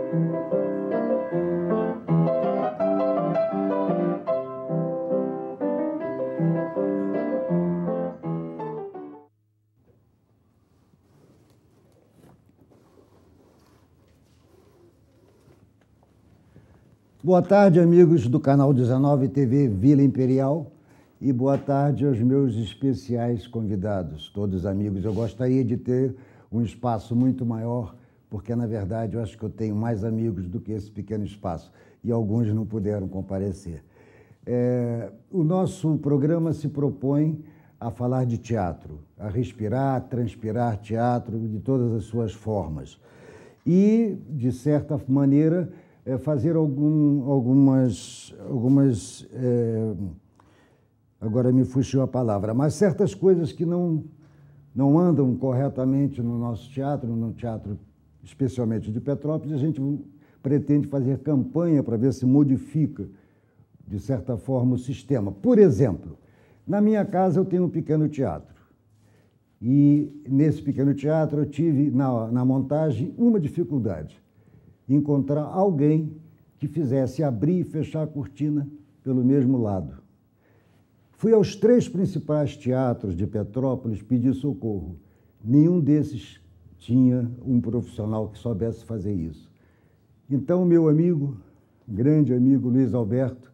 Boa tarde, amigos do canal 19 TV Vila Imperial, e boa tarde aos meus especiais convidados, todos amigos. Eu gostaria de ter um espaço muito maior, porque, na verdade, eu acho que eu tenho mais amigos do que esse pequeno espaço, e alguns não puderam comparecer. O nosso programa se propõe a falar de teatro, a respirar, transpirar teatro de todas as suas formas. E, de certa maneira, fazer algumas agora me fugiu a palavra, mas certas coisas que não andam corretamente no nosso teatro, no teatro especialmente de Petrópolis, a gente pretende fazer campanha para ver se modifica, de certa forma, o sistema. Por exemplo, na minha casa eu tenho um pequeno teatro, e nesse pequeno teatro eu tive, na montagem, uma dificuldade: encontrar alguém que fizesse abrir e fechar a cortina pelo mesmo lado. Fui aos 3 principais teatros de Petrópolis pedir socorro. Nenhum desses tinha um profissional que soubesse fazer isso. Então, meu amigo, grande amigo Luiz Alberto,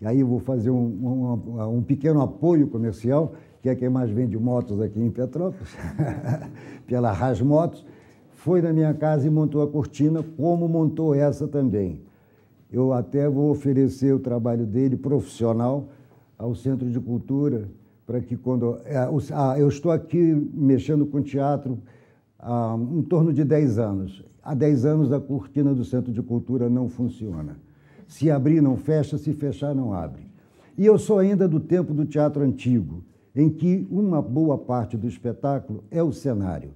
e aí eu vou fazer um pequeno apoio comercial, que é quem mais vende motos aqui em Petrópolis, pela Ras Motos, foi na minha casa e montou a cortina, como montou essa também. Eu até vou oferecer o trabalho dele, profissional, ao Centro de Cultura, para que quando... eu estou aqui mexendo com teatro há em torno de 10 anos. Há 10 anos a cortina do Centro de Cultura não funciona. Se abrir, não fecha, se fechar, não abre. E eu sou ainda do tempo do teatro antigo, em que uma boa parte do espetáculo é o cenário.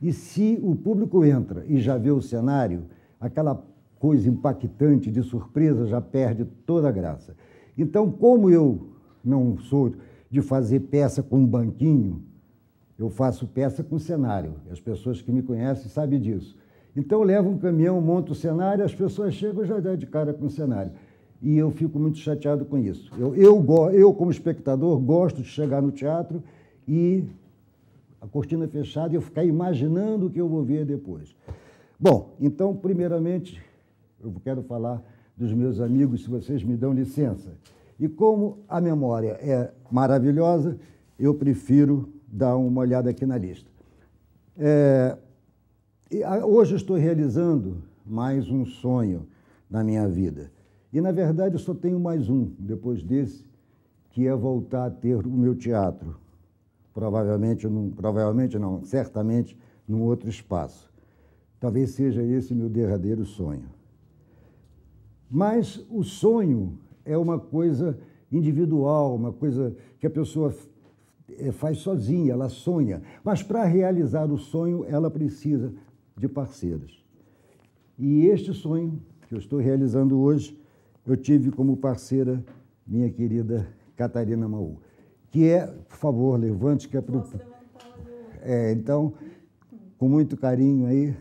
E se o público entra e já vê o cenário, aquela coisa impactante de surpresa já perde toda a graça. Então, como eu não sou de fazer peça com um banquinho, eu faço peça com cenário. As pessoas que me conhecem sabem disso. Então, eu levo um caminhão, monto o cenário, as pessoas chegam e já dão de cara com o cenário. E eu fico muito chateado com isso. Eu, como espectador, gosto de chegar no teatro e a cortina fechada e eu ficar imaginando o que eu vou ver depois. Bom, então, primeiramente, eu quero falar dos meus amigos, se vocês me dão licença. E como a memória é maravilhosa, eu prefiro dar uma olhada aqui na lista. Hoje eu estou realizando mais um sonho na minha vida. E, na verdade, eu só tenho mais um, depois desse, que é voltar a ter o meu teatro. Certamente num outro espaço. Talvez seja esse meu derradeiro sonho. Mas o sonho é uma coisa individual, uma coisa que a pessoa faz sozinha, ela sonha. Mas para realizar o sonho, ela precisa de parceiros. E este sonho que eu estou realizando hoje, eu tive como parceira minha querida Catarina Maú, que é, por favor, levante, que é para o... Então, com muito carinho aí.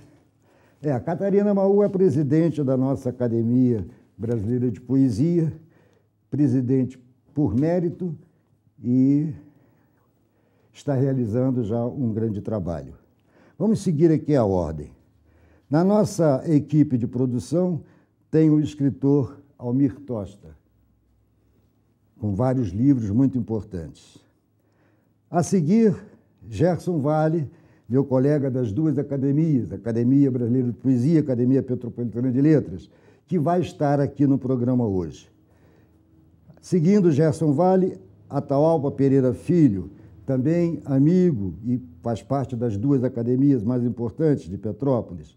A Catarina Maú é presidente da nossa Academia Brasileira de Poesia, presidente por mérito, e está realizando já um grande trabalho. Vamos seguir aqui a ordem. Na nossa equipe de produção tem o escritor Almir Tosta, com vários livros muito importantes. A seguir, Gerson Vale, meu colega das 2 academias, Academia Brasileira de Poesia, Academia Petropolitana de Letras, que vai estar aqui no programa hoje. Seguindo Gerson Vale, Atahualpa Pereira Filho, também amigo e faz parte das 2 academias mais importantes de Petrópolis.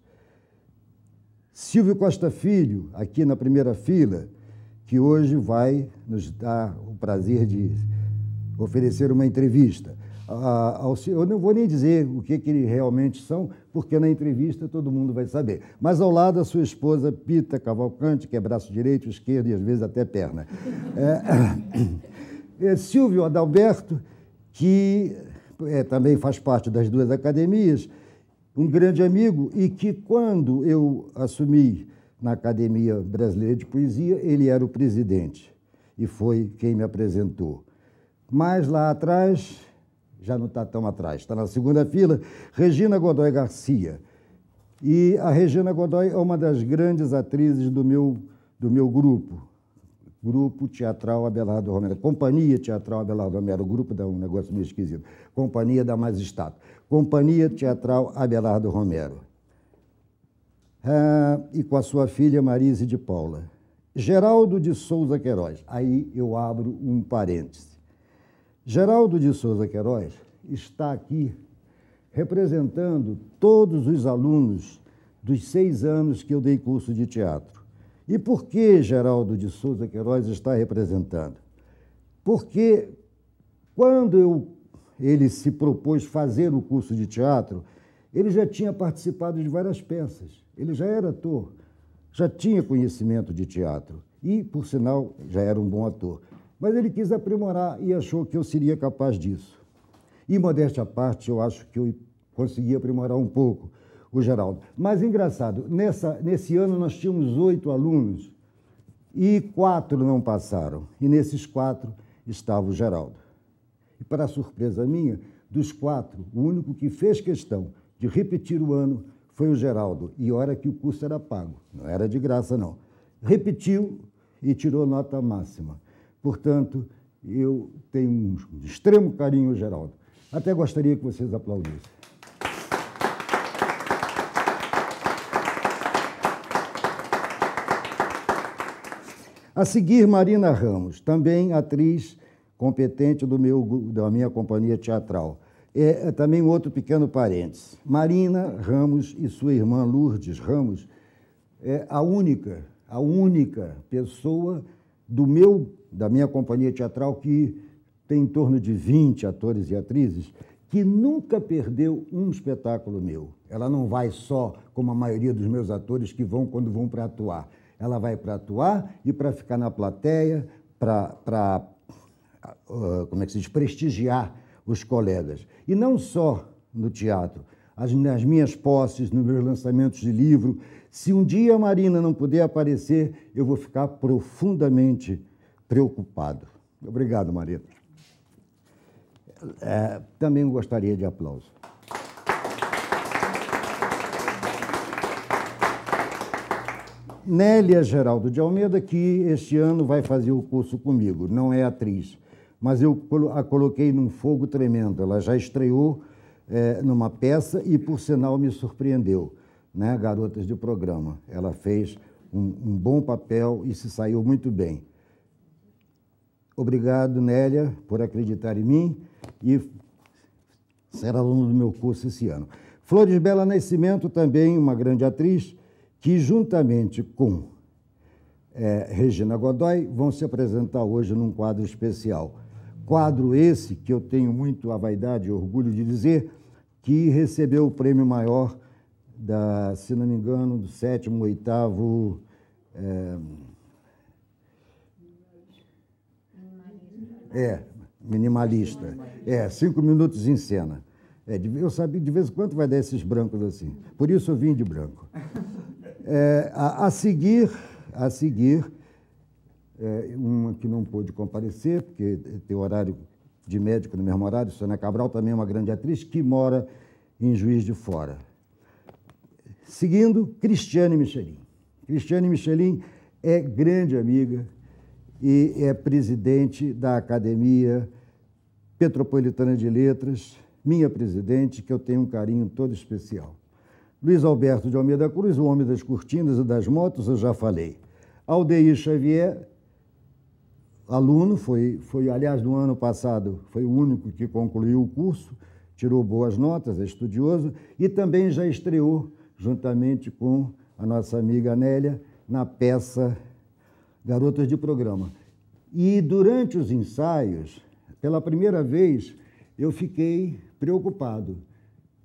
Silvio Costa Filho, aqui na primeira fila, que hoje vai nos dar o prazer de oferecer uma entrevista. Eu não vou nem dizer o que eles realmente são, porque na entrevista todo mundo vai saber. Mas ao lado a sua esposa Pita Cavalcante, que é braço direito, esquerdo e às vezes até perna. Silvio Adalberto, que também faz parte das 2 academias, um grande amigo e que, quando eu assumi na Academia Brasileira de Poesia, ele era o presidente e foi quem me apresentou. Mas lá atrás, já não está tão atrás, está na segunda fila, Regina Godoy Garcia. E a Regina Godoy é uma das grandes atrizes do meu grupo teatral Abelardo Romero, Companhia Teatral Abelardo Romero, o grupo dá um negócio meio esquisito, Companhia da Magistrato, Companhia Teatral Abelardo Romero, e com a sua filha Marise de Paula. Geraldo de Souza Queiroz, aí eu abro um parêntese. Geraldo de Souza Queiroz está aqui representando todos os alunos dos 6 anos que eu dei curso de teatro. E por que Geraldo de Souza Queiroz está representando? Porque quando ele se propôs fazer o curso de teatro, ele já tinha participado de várias peças, ele já era ator, já tinha conhecimento de teatro e, por sinal, já era um bom ator. Mas ele quis aprimorar e achou que eu seria capaz disso. E, modéstia à parte, eu acho que eu consegui aprimorar um pouco o Geraldo. Mas, engraçado, nesse ano nós tínhamos 8 alunos e 4 não passaram. E nesses 4 estava o Geraldo. E, para surpresa minha, dos 4, o único que fez questão de repetir o ano foi o Geraldo. E olha que o curso era pago, não era de graça, não. Repetiu e tirou nota máxima. Portanto, eu tenho um extremo carinho ao Geraldo. Até gostaria que vocês aplaudissem. A seguir, Marina Ramos, também atriz competente da minha companhia teatral. É também outro pequeno parênteses. Marina Ramos e sua irmã Lourdes Ramos é a única pessoa da minha companhia teatral, que tem em torno de 20 atores e atrizes, que nunca perdeu um espetáculo meu. Ela não vai só, como a maioria dos meus atores, que vão quando vão para atuar. Ela vai para atuar e para ficar na plateia, como é que se diz, prestigiar os colegas. E não só no teatro, nas minhas posses, nos meus lançamentos de livro. Se um dia a Marina não puder aparecer, eu vou ficar profundamente preocupado. Obrigado, Marina. Também gostaria de aplauso. Nélia Geraldo de Almeida, que este ano vai fazer o curso comigo, não é atriz, mas eu a coloquei num fogo tremendo. Ela já estreou numa peça e, por sinal, me surpreendeu, né? Garotas de Programa. Ela fez um bom papel e se saiu muito bem. Obrigado, Nélia, por acreditar em mim e ser aluno do meu curso esse ano. Flores Bela Nascimento, também uma grande atriz, que juntamente com Regina Godoy vão se apresentar hoje num quadro especial. Quadro esse que eu tenho muito a vaidade e orgulho de dizer que recebeu o prêmio maior se não me engano, do 7º, 8º... minimalista. 5 minutos em cena. Eu sabia, de vez em quando vai dar esses brancos assim. Por isso eu vim de branco. A seguir, uma que não pôde comparecer, porque tem horário de médico no mesmo horário, Sônia Cabral, também é uma grande atriz, que mora em Juiz de Fora. Seguindo, Cristiane Michelin. Cristiane Michelin é grande amiga e é presidente da Academia Petropolitana de Letras, minha presidente, que eu tenho um carinho todo especial. Luiz Alberto de Almeida Cruz, o homem das cortinas e das motos, eu já falei. Aldeir Xavier, aluno, aliás, no ano passado, foi o único que concluiu o curso, tirou boas notas, é estudioso, e também já estreou, juntamente com a nossa amiga Nélia, na peça Garotas de Programa. E durante os ensaios, pela primeira vez, eu fiquei preocupado.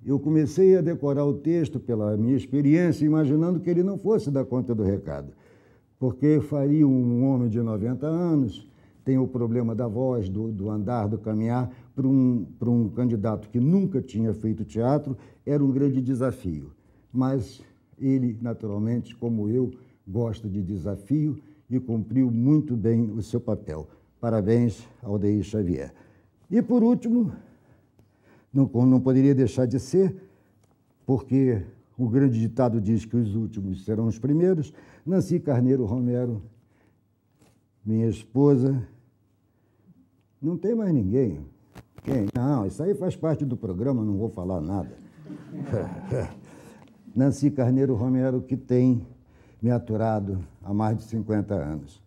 Eu comecei a decorar o texto pela minha experiência, imaginando que ele não fosse dar conta do recado, porque faria um homem de 90 anos, tem o problema da voz, do andar, do caminhar. Para um candidato que nunca tinha feito teatro, era um grande desafio. Mas ele, naturalmente, como eu, gosta de desafio e cumpriu muito bem o seu papel. Parabéns, Aldeir Xavier. E, por último, não poderia deixar de ser, porque o grande ditado diz que os últimos serão os primeiros, Nancy Carneiro Romero, minha esposa. Não tem mais ninguém. Quem? Não, isso aí faz parte do programa, não vou falar nada. Nancy Carneiro Romero, que tem me aturado há mais de 50 anos.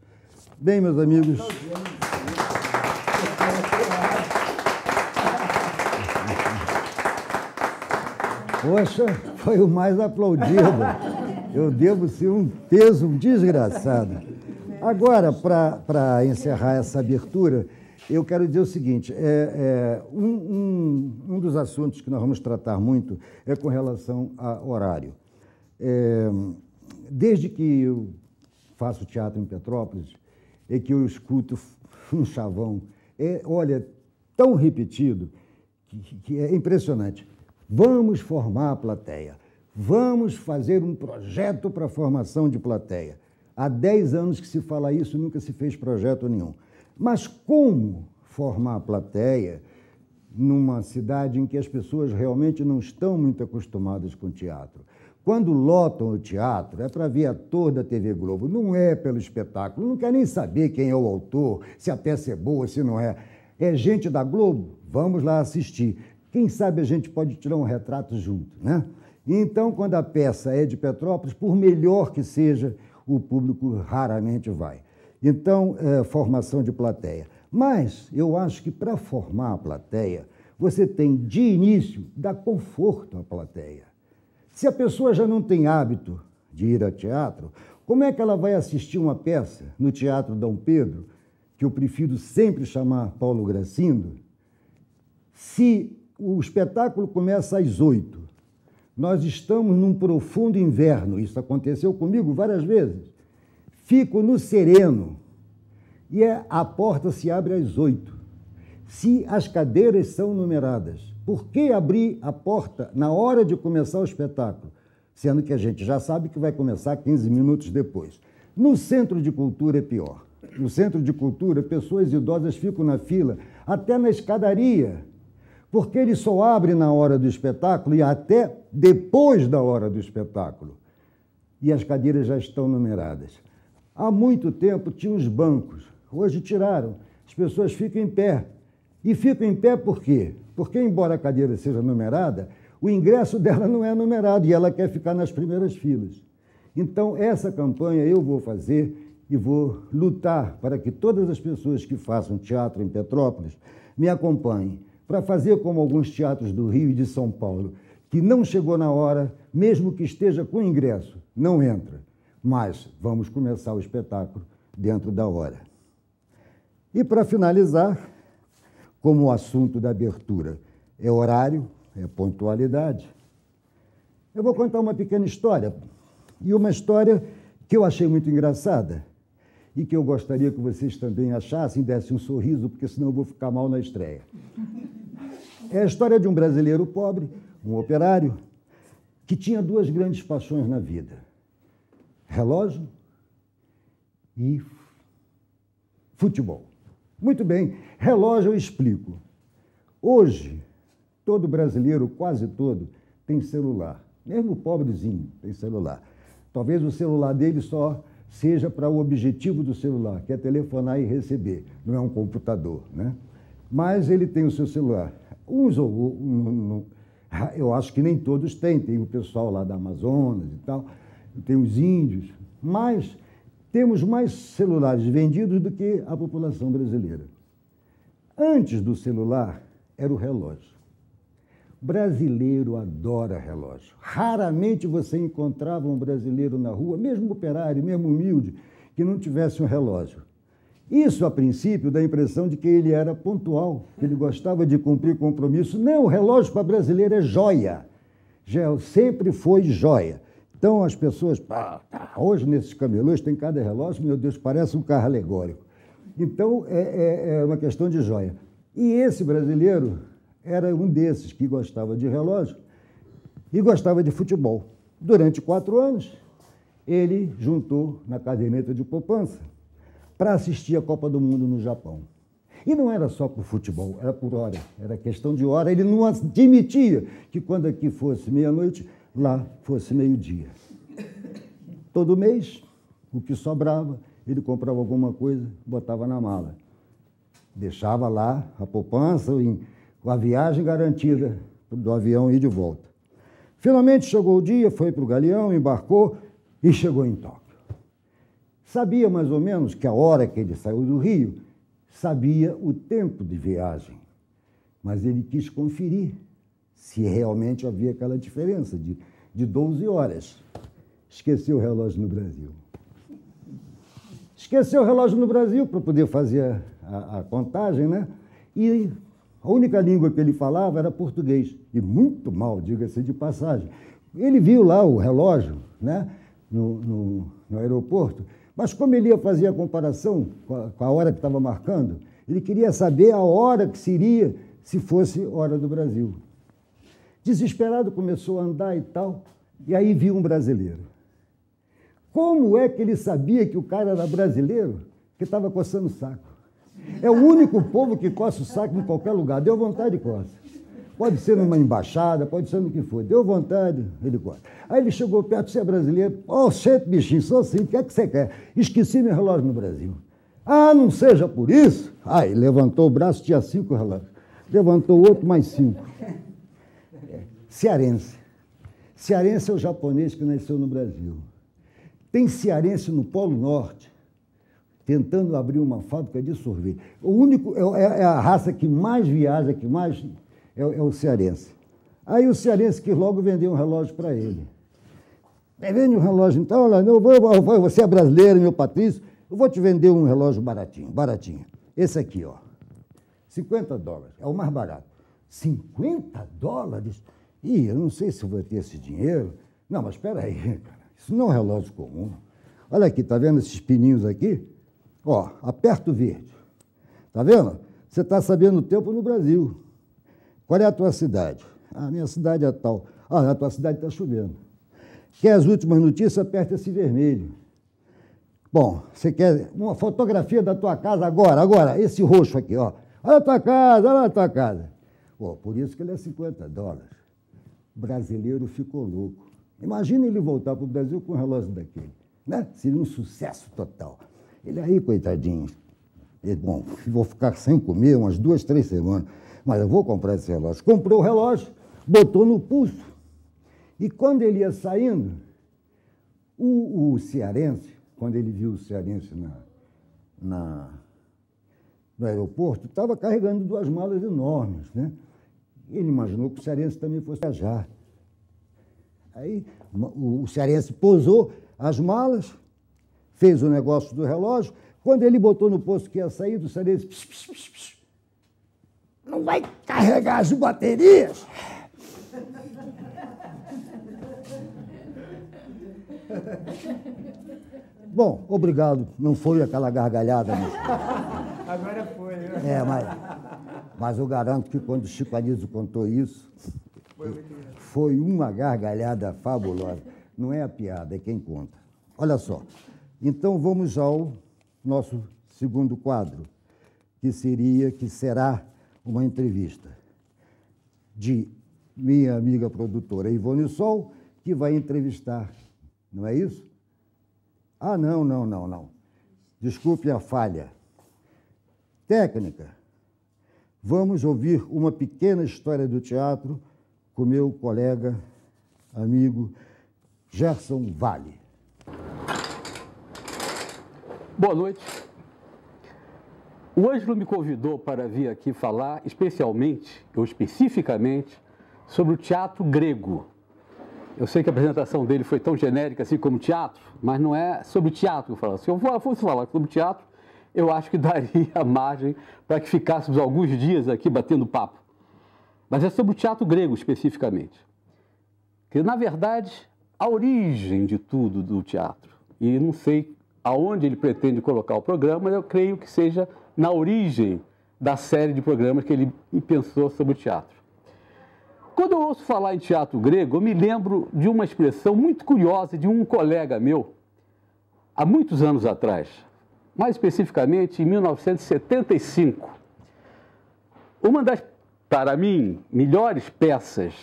Bem, meus amigos... Poxa, foi o mais aplaudido. Eu devo ser um peso desgraçado. Agora, para encerrar essa abertura, eu quero dizer o seguinte, um dos assuntos que nós vamos tratar muito é com relação a horário. Desde que eu faço teatro em Petrópolis, é que eu escuto um chavão, olha, tão repetido, que é impressionante. Vamos formar a plateia, vamos fazer um projeto para a formação de plateia. Há 10 anos que se fala isso, nunca se fez projeto nenhum. Mas como formar a plateia numa cidade em que as pessoas realmente não estão muito acostumadas com teatro? Quando lotam o teatro, é para ver ator da TV Globo, não é pelo espetáculo, não quer nem saber quem é o autor, se a peça é boa, se não é. É gente da Globo? Vamos lá assistir. Quem sabe a gente pode tirar um retrato junto, né? Então, quando a peça é de Petrópolis, por melhor que seja, o público raramente vai. Então, formação de plateia. Mas eu acho que para formar a plateia, você tem, de início, dar conforto à plateia. Se a pessoa já não tem hábito de ir ao teatro, como é que ela vai assistir uma peça no Teatro Dom Pedro, que eu prefiro sempre chamar Paulo Gracindo, se o espetáculo começa às 8h? Nós estamos num profundo inverno, isso aconteceu comigo várias vezes. Fico no sereno e a porta se abre às 8h. Se as cadeiras são numeradas, por que abrir a porta na hora de começar o espetáculo? Sendo que a gente já sabe que vai começar 15 minutos depois. No Centro de Cultura é pior. No Centro de Cultura, pessoas idosas ficam na fila, até na escadaria, porque ele só abre na hora do espetáculo e até depois da hora do espetáculo. E as cadeiras já estão numeradas. Há muito tempo tinha os bancos, hoje tiraram. As pessoas ficam em pé. E ficam em pé por quê? Porque, embora a cadeira seja numerada, o ingresso dela não é numerado e ela quer ficar nas primeiras filas. Então, essa campanha eu vou fazer e vou lutar para que todas as pessoas que façam teatro em Petrópolis me acompanhem, para fazer como alguns teatros do Rio e de São Paulo, que não chegou na hora, mesmo que esteja com ingresso, não entra. Mas vamos começar o espetáculo dentro da hora. E, para finalizar, como o assunto da abertura é horário, é pontualidade, eu vou contar uma pequena história, e uma história que eu achei muito engraçada, e que eu gostaria que vocês também achassem, dessem um sorriso, porque senão eu vou ficar mal na estreia. É a história de um brasileiro pobre, um operário, que tinha 2 grandes paixões na vida: relógio e futebol. Muito bem, relógio eu explico. Hoje, todo brasileiro, quase todo, tem celular. Mesmo o pobrezinho tem celular. Talvez o celular dele só seja para o objetivo do celular, que é telefonar e receber, não é um computador, né? Mas ele tem o seu celular. Uns eu acho que nem todos têm, tem o pessoal lá da Amazonas e tal, tem os índios, mas temos mais celulares vendidos do que a população brasileira. Antes do celular, era o relógio. O brasileiro adora relógio. Raramente você encontrava um brasileiro na rua, mesmo operário, mesmo humilde, que não tivesse um relógio. Isso, a princípio, dá a impressão de que ele era pontual, que ele gostava de cumprir compromisso. Não, o relógio para brasileiro é joia. Sempre foi joia. Então, as pessoas, hoje nesses camelôs tem cada relógio, meu Deus, parece um carro alegórico. Então, é uma questão de joia. E esse brasileiro era um desses que gostava de relógio e gostava de futebol. Durante 4 anos, ele juntou na caderneta de poupança para assistir a Copa do Mundo no Japão. E não era só por futebol, era por hora, era questão de hora. Ele não admitia que quando aqui fosse meia-noite, lá fosse meio-dia. Todo mês, o que sobrava, ele comprava alguma coisa, botava na mala. Deixava lá a poupança, com a viagem garantida do avião ir de volta. Finalmente chegou o dia, foi para o galeão, embarcou e chegou em Tóquio. Sabia mais ou menos que a hora que ele saiu do Rio, sabia o tempo de viagem, mas ele quis conferir se realmente havia aquela diferença de 12 horas. Esqueceu o relógio no Brasil. Esqueceu o relógio no Brasil para poder fazer a contagem, né? E a única língua que ele falava era português, e muito mal, diga-se de passagem. Ele viu lá o relógio, né, no aeroporto, mas como ele ia fazer a comparação com a hora que estava marcando, ele queria saber a hora que seria se fosse hora do Brasil. Desesperado, começou a andar e tal, e aí viu um brasileiro. Como é que ele sabia que o cara era brasileiro? Que estava coçando o saco. É o único povo que coça o saco em qualquer lugar. Deu vontade, coça. Pode ser numa embaixada, pode ser no que for. Deu vontade, ele coça. Aí ele chegou perto, você é brasileiro? Ô, gente, bichinho, sou sim, o que é que você quer? Esqueci meu relógio no Brasil. Ah, não seja por isso? Aí levantou o braço, tinha 5 relógios. Levantou o outro, mais 5. Cearense. Cearense é o japonês que nasceu no Brasil. Tem cearense no Polo Norte, tentando abrir uma fábrica de sorvete. O único, é a raça que mais viaja, que mais é o cearense. Aí o cearense quis logo vender um relógio para ele. Vende um relógio, então, olha, você é brasileiro, meu Patrício, eu vou te vender um relógio baratinho, baratinho. Esse aqui, ó, $50, é o mais barato. $50? Ih, eu não sei se eu vou ter esse dinheiro. Não, mas espera aí, cara, isso não é um relógio comum. Olha aqui, tá vendo esses pininhos aqui? Ó, aperta o verde. Tá vendo? Você está sabendo o tempo no Brasil. Qual é a tua cidade? Ah, minha cidade é tal. Ah, na tua cidade está chovendo. Quer as últimas notícias? Aperta esse vermelho. Bom, você quer uma fotografia da tua casa agora, esse roxo aqui, ó. Olha a tua casa, olha a tua casa. Pô, por isso que ele é $50. O brasileiro ficou louco. Imagina ele voltar para o Brasil com um relógio daquele, né? Seria um sucesso total. Ele aí, coitadinho, ele, bom, vou ficar sem comer umas 2, 3 semanas, mas eu vou comprar esse relógio. Comprou o relógio, botou no pulso, e quando ele ia saindo, o cearense, quando ele viu o cearense no aeroporto, estava carregando 2 malas enormes, né? Ele imaginou que o cearense também fosse viajar. Aí o cearense posou as malas, fez o negócio do relógio. Quando ele botou no posto que ia sair, o cearense... Pss, pss, pss, pss, não vai carregar as baterias? Bom, obrigado. Não foi aquela gargalhada. Mas... Agora foi, né? Mas eu garanto que quando o Chico Anísio contou isso, foi uma gargalhada fabulosa. Não é a piada, é quem conta. Olha só. Então vamos ao nosso segundo quadro, que será uma entrevista de minha amiga produtora Ivone Sol, que vai entrevistar, não é isso? Ah, não. Desculpe a falha. Técnica. Vamos ouvir uma pequena história do teatro com meu colega, amigo, Gerson Vale. Boa noite. O Ângelo me convidou para vir aqui falar especificamente, sobre o teatro grego. Eu sei que a apresentação dele foi tão genérica assim como teatro, mas não é sobre teatro que eu falo. Se eu fosse falar sobre teatro, eu acho que daria margem para que ficássemos alguns dias aqui batendo papo. Mas é sobre o teatro grego especificamente. Que, na verdade, a origem de tudo do teatro, e não sei aonde ele pretende colocar o programa, eu creio que seja na origem da série de programas que ele pensou sobre o teatro. Quando eu ouço falar em teatro grego, eu me lembro de uma expressão muito curiosa de um colega meu, há muitos anos atrás, mais especificamente em 1975. Uma das, para mim, melhores peças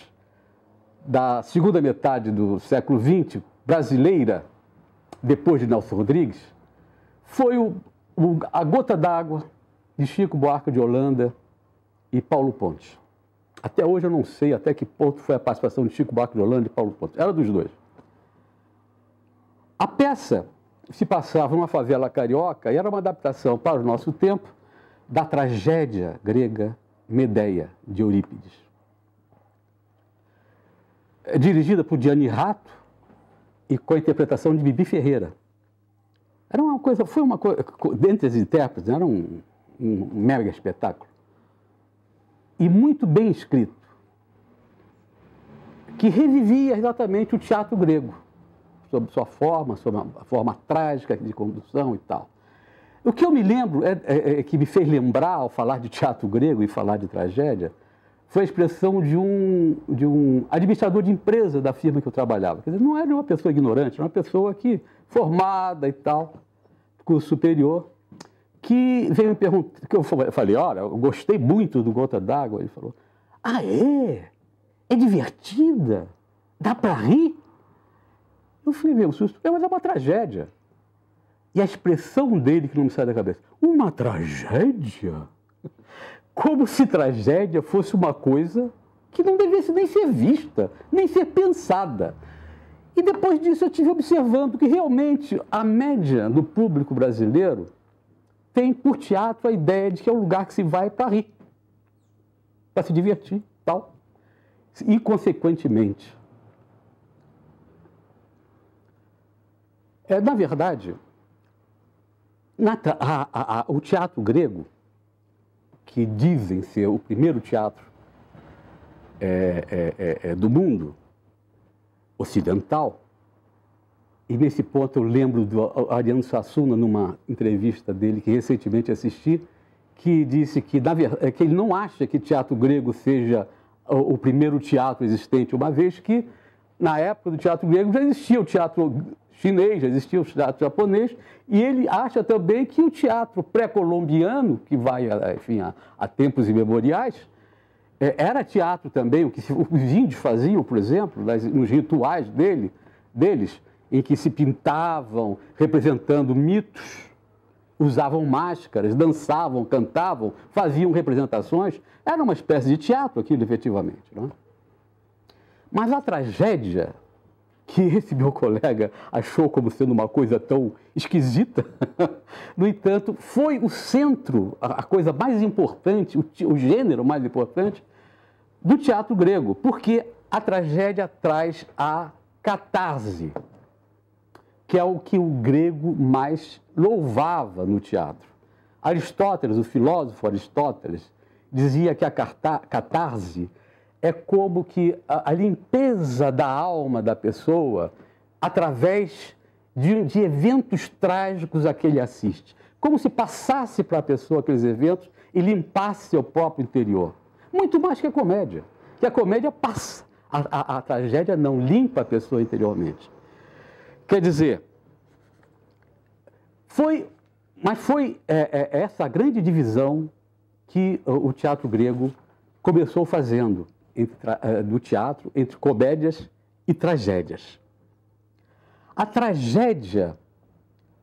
da segunda metade do século XX, brasileira, depois de Nelson Rodrigues, foi A Gota d'Água, de Chico Buarque de Holanda e Paulo Pontes. Até hoje eu não sei até que ponto foi a participação de Chico Buarque de Holanda e Paulo Pontes. Era dos dois. A peça se passava numa favela carioca e era uma adaptação para o nosso tempo da tragédia grega Medeia, de Eurípides. Dirigida por Gianni Rato e com a interpretação de Bibi Ferreira. Era uma coisa, foi uma coisa, dentre as intérpretes, era um mega espetáculo. E muito bem escrito, que revivia exatamente o teatro grego, sobre sua forma, sobre a forma trágica de condução e tal. O que eu me lembro, que me fez lembrar, ao falar de teatro grego e falar de tragédia, foi a expressão de um administrador de empresa da firma que eu trabalhava. Quer dizer, não era uma pessoa ignorante, era uma pessoa formada e tal, curso superior, que veio me perguntar, que eu falei, olha, eu gostei muito do Gota d'Água. Ele falou, ah, é? É divertida? Dá para rir? Eu falei, veio um susto, mas é uma tragédia. E a expressão dele que não me sai da cabeça, uma tragédia? Como se tragédia fosse uma coisa que não devesse nem ser vista, nem ser pensada. E depois disso eu estive observando que realmente a média do público brasileiro tem por teatro a ideia de que é um lugar que se vai para rir, para se divertir, tal. E, consequentemente, na verdade, o teatro grego, que dizem ser o primeiro teatro do mundo ocidental, e nesse ponto eu lembro do Ariano Suassuna, numa entrevista dele que recentemente assisti, que disse que ele não acha que teatro grego seja o primeiro teatro existente, uma vez que na época do teatro grego já existia o teatro chinês, já existia o teatro japonês, e ele acha também que o teatro pré-colombiano, que vai, enfim, a tempos imemoriais, era teatro também, o que os índios faziam, por exemplo, nos rituais deles, em que se pintavam representando mitos, usavam máscaras, dançavam, cantavam, faziam representações. Era uma espécie de teatro aquilo, efetivamente. Não é? Mas a tragédia, que esse meu colega achou como sendo uma coisa tão esquisita, no entanto, foi o centro, a coisa mais importante, o gênero mais importante do teatro grego, porque a tragédia traz a catarse, que é o que o grego mais louvava no teatro. Aristóteles, o filósofo Aristóteles, dizia que a catarse é como que a limpeza da alma da pessoa através de eventos trágicos a que ele assiste. Como se passasse para a pessoa aqueles eventos e limpasse seu próprio interior. Muito mais que a comédia. Que a comédia passa. A tragédia não limpa a pessoa interiormente. Quer dizer, foi essa grande divisão que o teatro grego começou fazendo do teatro entre comédias e tragédias. A tragédia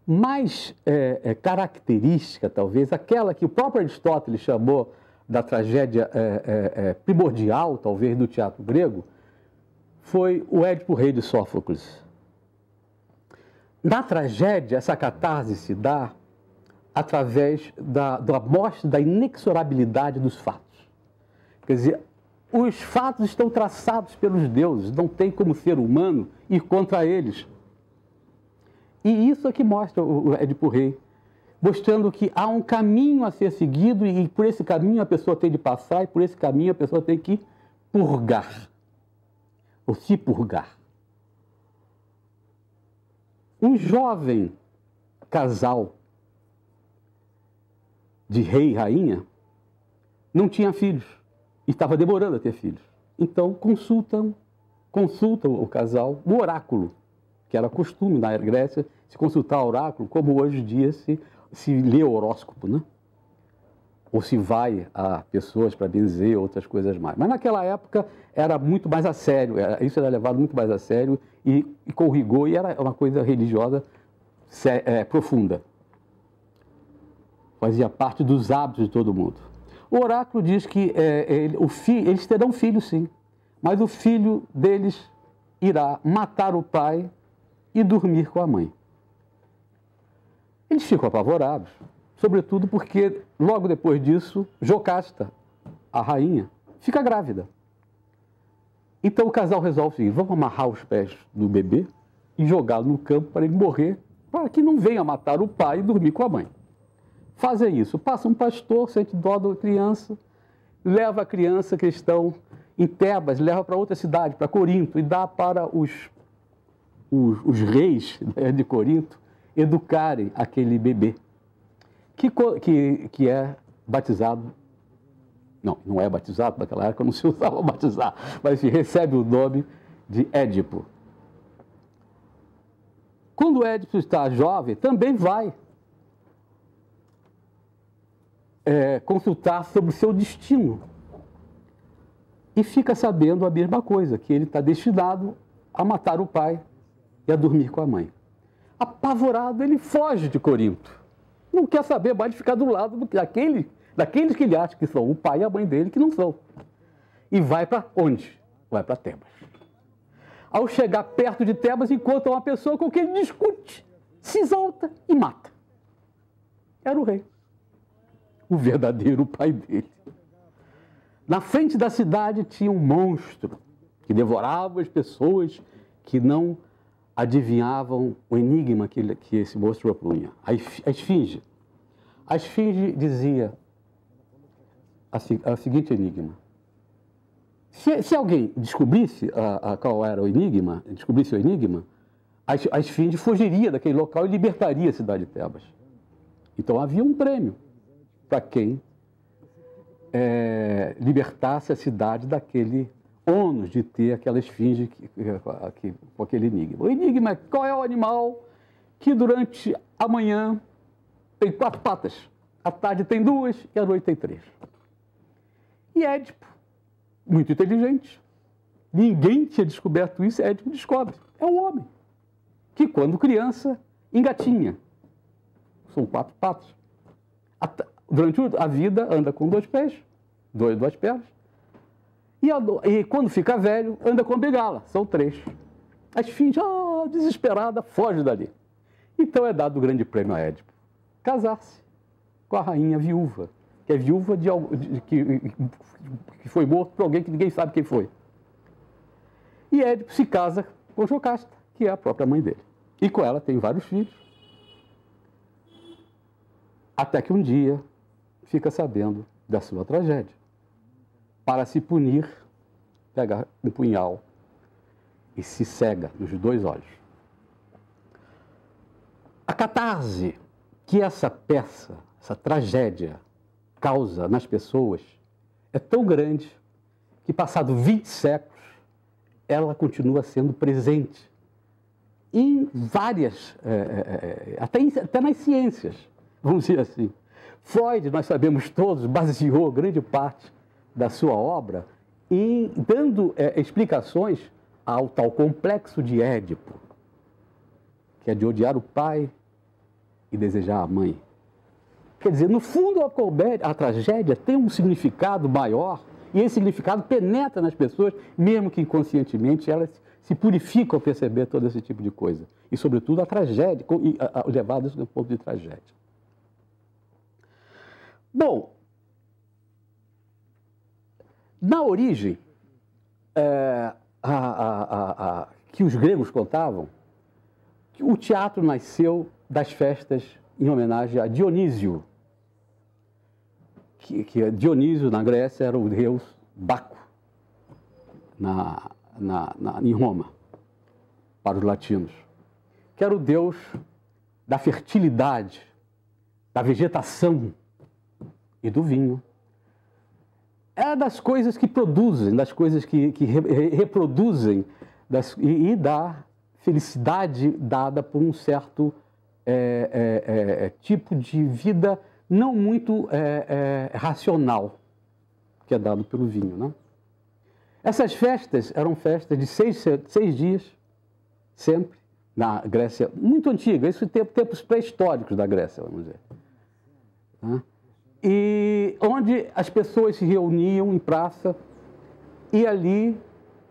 mais característica, talvez, aquela que o próprio Aristóteles chamou da tragédia primordial, talvez, do teatro grego, foi o Édipo Rei de Sófocles. Na tragédia, essa catarse se dá através da mostra da inexorabilidade dos fatos. Quer dizer, os fatos estão traçados pelos deuses, não tem como ser humano ir contra eles. E isso é que mostra o Édipo Rei, mostrando que há um caminho a ser seguido e por esse caminho a pessoa tem de passar e por esse caminho a pessoa tem que purgar, ou se purgar. Um jovem casal de rei e rainha não tinha filhos e estava demorando a ter filhos. Então consultam o casal no oráculo, que era costume na Grécia se consultar o oráculo, como hoje em dia se lê o horóscopo, né? Ou se vai a pessoas para benzer, outras coisas mais. Mas naquela época era muito mais a sério, isso era levado muito mais a sério e com rigor, e era uma coisa religiosa profunda. Fazia parte dos hábitos de todo mundo. O oráculo diz que eles terão filhos, sim, mas o filho deles irá matar o pai e dormir com a mãe. Eles ficam apavorados, sobretudo porque, logo depois disso, Jocasta, a rainha, fica grávida. Então o casal resolve o seguinte: vamos amarrar os pés do bebê e jogá-lo no campo para ele morrer, para que não venha matar o pai e dormir com a mãe. Fazem isso. Passa um pastor, sente dó da criança, leva a criança que estão em Tebas, leva para outra cidade, para Corinto, e dá para os reis de Corinto educarem aquele bebê, que é batizado. Não é batizado, naquela época não se usava batizar, mas recebe o nome de Édipo. Quando Édipo está jovem, também vai consultar sobre o seu destino. E fica sabendo a mesma coisa, que ele está destinado a matar o pai e a dormir com a mãe. Apavorado, ele foge de Corinto. Não quer saber mais de ficar do lado daqueles que ele acha que são o pai e a mãe dele, que não são. E vai para onde? Vai para Tebas. Ao chegar perto de Tebas, encontra uma pessoa com quem ele discute, se exalta e mata. Era o rei, o verdadeiro pai dele. Na frente da cidade tinha um monstro que devorava as pessoas que não adivinhavam o enigma que esse monstro propunha. A esfinge. A esfinge dizia o seguinte enigma: se alguém descobrisse qual era o enigma, a esfinge fugiria daquele local e libertaria a cidade de Tebas. Então havia um prêmio para quem libertasse a cidade daquele ônus de ter aquela esfinge com aquele enigma. O enigma é: qual é o animal que durante a manhã tem 4 patas, à tarde tem 2 e à noite tem 3. E Édipo, muito inteligente, ninguém tinha descoberto isso, Édipo descobre. É um homem que, quando criança, engatinha. São 4 patas. Durante a vida anda com 2 pés, 2 pernas. E quando fica velho, anda com bengala, são 3. A esfinge, desesperada, foge dali. Então é dado o grande prêmio a Édipo: casar-se com a rainha viúva, que é viúva que foi morto por alguém que ninguém sabe quem foi. E Édipo se casa com Jocasta, que é a própria mãe dele. E com ela tem vários filhos. Até que um dia fica sabendo da sua tragédia. Para se punir, pega um punhal e se cega nos 2 olhos. A catarse que essa peça, essa tragédia, causa nas pessoas é tão grande que, passado 20 séculos, ela continua sendo presente em várias, até nas ciências, vamos dizer assim. Freud, nós sabemos todos, baseou grande parte da sua obra em dando explicações ao tal complexo de Édipo, que é de odiar o pai e desejar a mãe. Quer dizer, no fundo, a tragédia tem um significado maior, e esse significado penetra nas pessoas, mesmo que inconscientemente elas se purificam ao perceber todo esse tipo de coisa. E, sobretudo, a tragédia, levado isso do ponto de tragédia. Bom, na origem, que os gregos contavam, que o teatro nasceu das festas em homenagem a Dionísio, que Dionísio, na Grécia, era o deus Baco, em Roma, para os latinos, que era o deus da fertilidade, da vegetação e do vinho. É das coisas que produzem, das coisas que reproduzem e da felicidade dada por um certo tipo de vida não muito racional, que é dado pelo vinho, né? Essas festas eram festas de 6 dias, sempre, na Grécia muito antiga, isso tempos pré-históricos da Grécia, vamos dizer. Né? E onde as pessoas se reuniam em praça e ali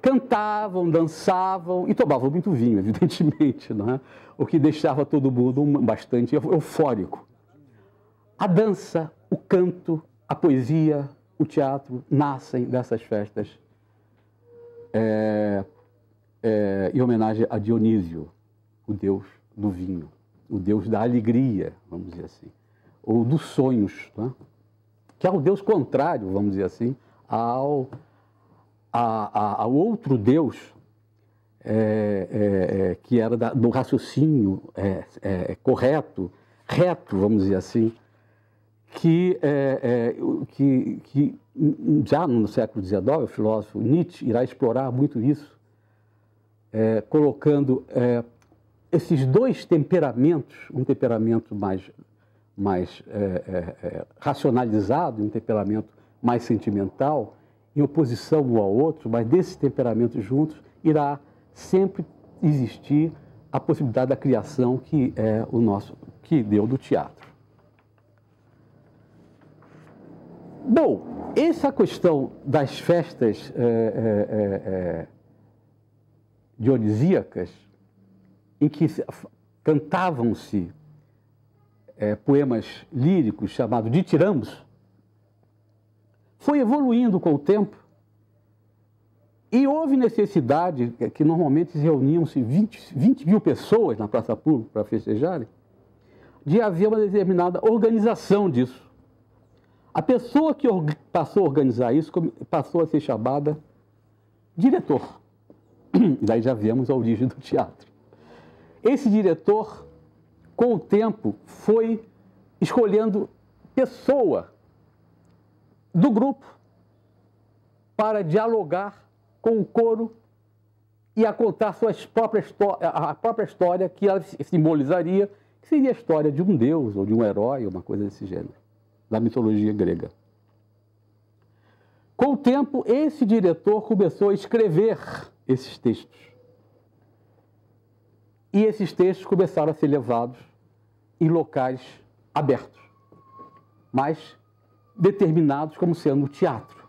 cantavam, dançavam e tomavam muito vinho, evidentemente, não é? O que deixava todo mundo bastante eufórico. A dança, o canto, a poesia, o teatro nascem dessas festas em homenagem a Dionísio, o deus do vinho, o deus da alegria, vamos dizer assim, ou dos sonhos, né? Que é o deus contrário, vamos dizer assim, ao outro deus que era do raciocínio correto, reto, vamos dizer assim, que já no século XIX, o filósofo Nietzsche irá explorar muito isso, colocando esses dois temperamentos, um temperamento mais racionalizado, um temperamento mais sentimental, em oposição um ao outro, mas desses temperamentos juntos irá sempre existir a possibilidade da criação que é que deu do teatro. Bom, essa questão das festas dionisíacas, em que cantavam-se poemas líricos chamados ditirambos, foi evoluindo com o tempo e houve necessidade, que normalmente reuniam-se 20 mil pessoas na praça pública para festejarem, de haver uma determinada organização disso. A pessoa que passou a organizar isso passou a ser chamada diretor. Daí já vemos a origem do teatro. Esse diretor, com o tempo, foi escolhendo pessoa do grupo para dialogar com o coro e a contar a própria história que ela simbolizaria, que seria a história de um deus ou de um herói, uma coisa desse gênero, da mitologia grega. Com o tempo, esse diretor começou a escrever esses textos. E esses textos começaram a ser levados em locais abertos, mas determinados como sendo teatro,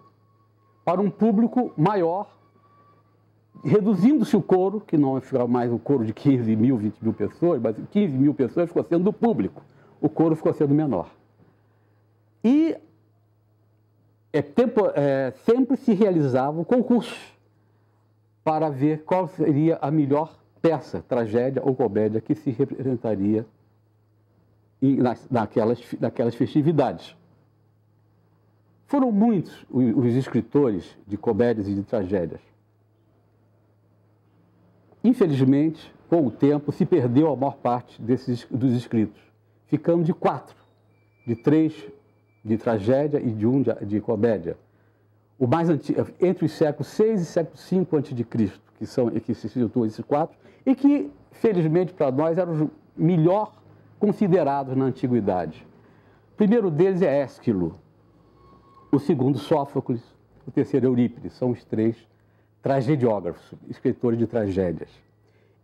para um público maior, reduzindo-se o coro, que não ficava mais o coro de 15 mil, 20 mil pessoas, mas 15 mil pessoas ficou sendo do público, o coro ficou sendo menor. E sempre se realizavam concursos para ver qual seria a melhor peça, tragédia ou comédia que se representaria naquelas festividades. Foram muitos os escritores de comédias e de tragédias. Infelizmente, com o tempo, se perdeu a maior parte dos escritos, ficando de 4, de 3 de tragédia e de 1 de comédia. O mais antigo, entre os séculos 6 e século 5 a.C., que se situam esses 4, e que, felizmente para nós, eram os melhor considerados na antiguidade. O primeiro deles é Ésquilo, o segundo Sófocles, o terceiro Eurípides, são os 3 tragediógrafos, escritores de tragédias.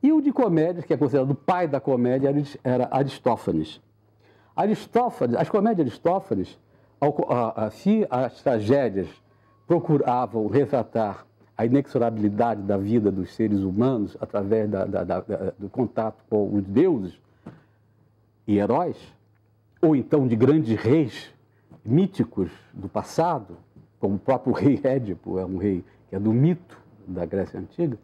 E o de comédias, que é considerado o pai da comédia, era Aristófanes. As comédias de Aristófanes, se as tragédias procuravam retratar a inexorabilidade da vida dos seres humanos através do contato com os deuses e heróis, ou então de grandes reis míticos do passado, como o próprio rei Édipo, é um rei que é do mito da Grécia Antiga,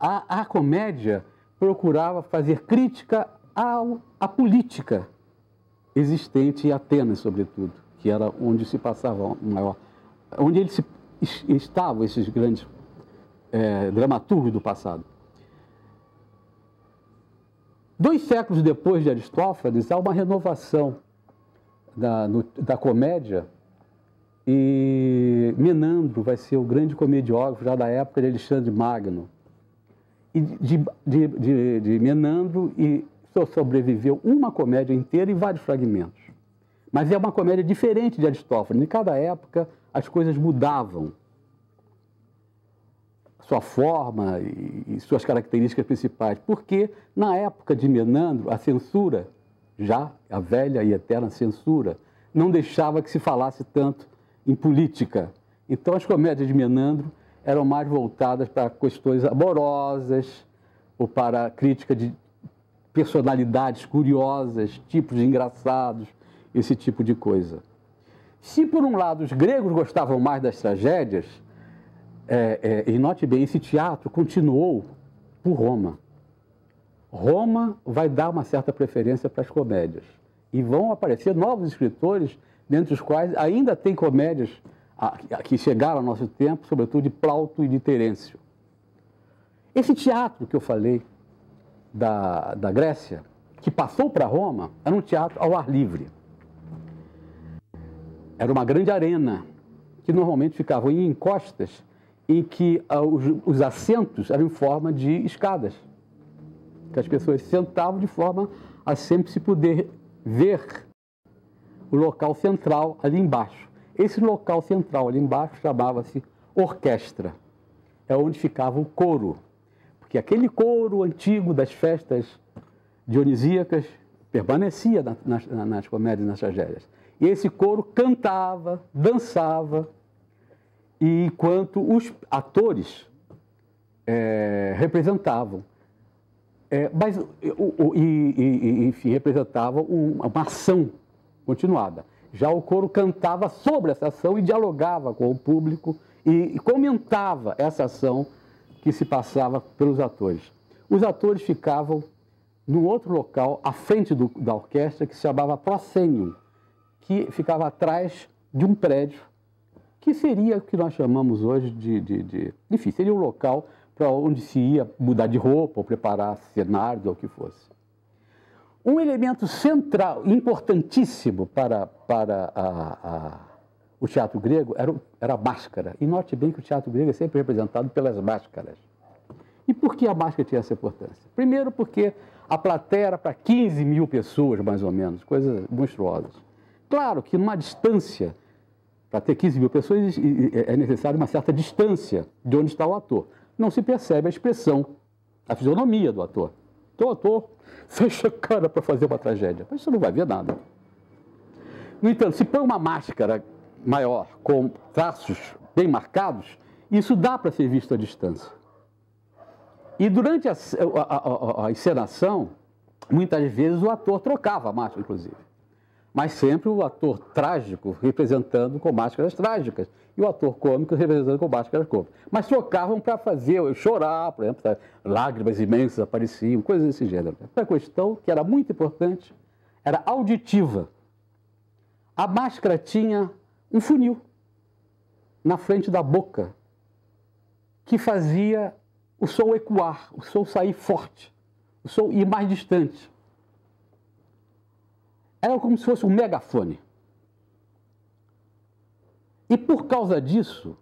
a comédia procurava fazer crítica à política existente em Atenas, sobretudo, que era onde se passava onde estavam esses grandes dramaturgos do passado. 2 séculos depois de Aristófanes, há uma renovação da comédia, e Menandro vai ser o grande comediógrafo já da época de Alexandre Magno. E de Menandro só sobreviveu uma comédia inteira e vários fragmentos. Mas é uma comédia diferente de Aristófanes. Em cada época as coisas mudavam. Sua forma e suas características principais. Porque na época de Menandro, a censura, já a velha e eterna censura, não deixava que se falasse tanto em política. Então as comédias de Menandro eram mais voltadas para questões amorosas ou para crítica de personalidades curiosas, tipos engraçados, esse tipo de coisa. Se, por um lado, os gregos gostavam mais das tragédias, e note bem, esse teatro continuou por Roma. Roma vai dar uma certa preferência para as comédias. E vão aparecer novos escritores, dentre os quais ainda tem comédias que chegaram ao nosso tempo, sobretudo de Plauto e de Terêncio. Esse teatro que eu falei, da Grécia, que passou para Roma, era um teatro ao ar livre. Era uma grande arena, que normalmente ficavam em encostas, em que os assentos eram em forma de escadas, que as pessoas sentavam de forma a sempre se poder ver o local central ali embaixo. Esse local central ali embaixo chamava-se orquestra. É onde ficava o coro. Porque aquele coro antigo das festas dionisíacas permanecia nas comédias e nas tragédias. E esse coro cantava, dançava, e enquanto os atores representavam. Enfim, representavam uma ação continuada. Já o coro cantava sobre essa ação e dialogava com o público e comentava essa ação que se passava pelos atores. Os atores ficavam num outro local, à frente da orquestra, que se chamava proscênio, que ficava atrás de um prédio, que seria o que nós chamamos hoje enfim, seria um local para onde se ia mudar de roupa, ou preparar cenários, ou o que fosse. Um elemento central, importantíssimo para o teatro grego era a máscara. E note bem que o teatro grego é sempre representado pelas máscaras. E por que a máscara tinha essa importância? Primeiro porque a plateia era para 15 mil pessoas, mais ou menos, coisas monstruosas. Claro que numa distância, para ter 15 mil pessoas, é necessário uma certa distância de onde está o ator. Não se percebe a expressão, a fisionomia do ator. Então o ator fecha a cara para fazer uma tragédia, mas você não vai ver nada. No entanto, se põe uma máscara maior, com traços bem marcados, isso dá para ser visto à distância. E durante a encenação, muitas vezes o ator trocava a máscara, inclusive. Mas sempre o ator trágico representando com máscaras trágicas e o ator cômico representando com máscaras cômicas. Mas trocavam para fazer eu chorar, por exemplo, lágrimas imensas apareciam, coisas desse gênero. Outra questão que era muito importante era auditiva. A máscara tinha um funil na frente da boca que fazia o som ecoar, o som sair forte, o som ir mais distante. Era como se fosse um megafone. E por causa disso,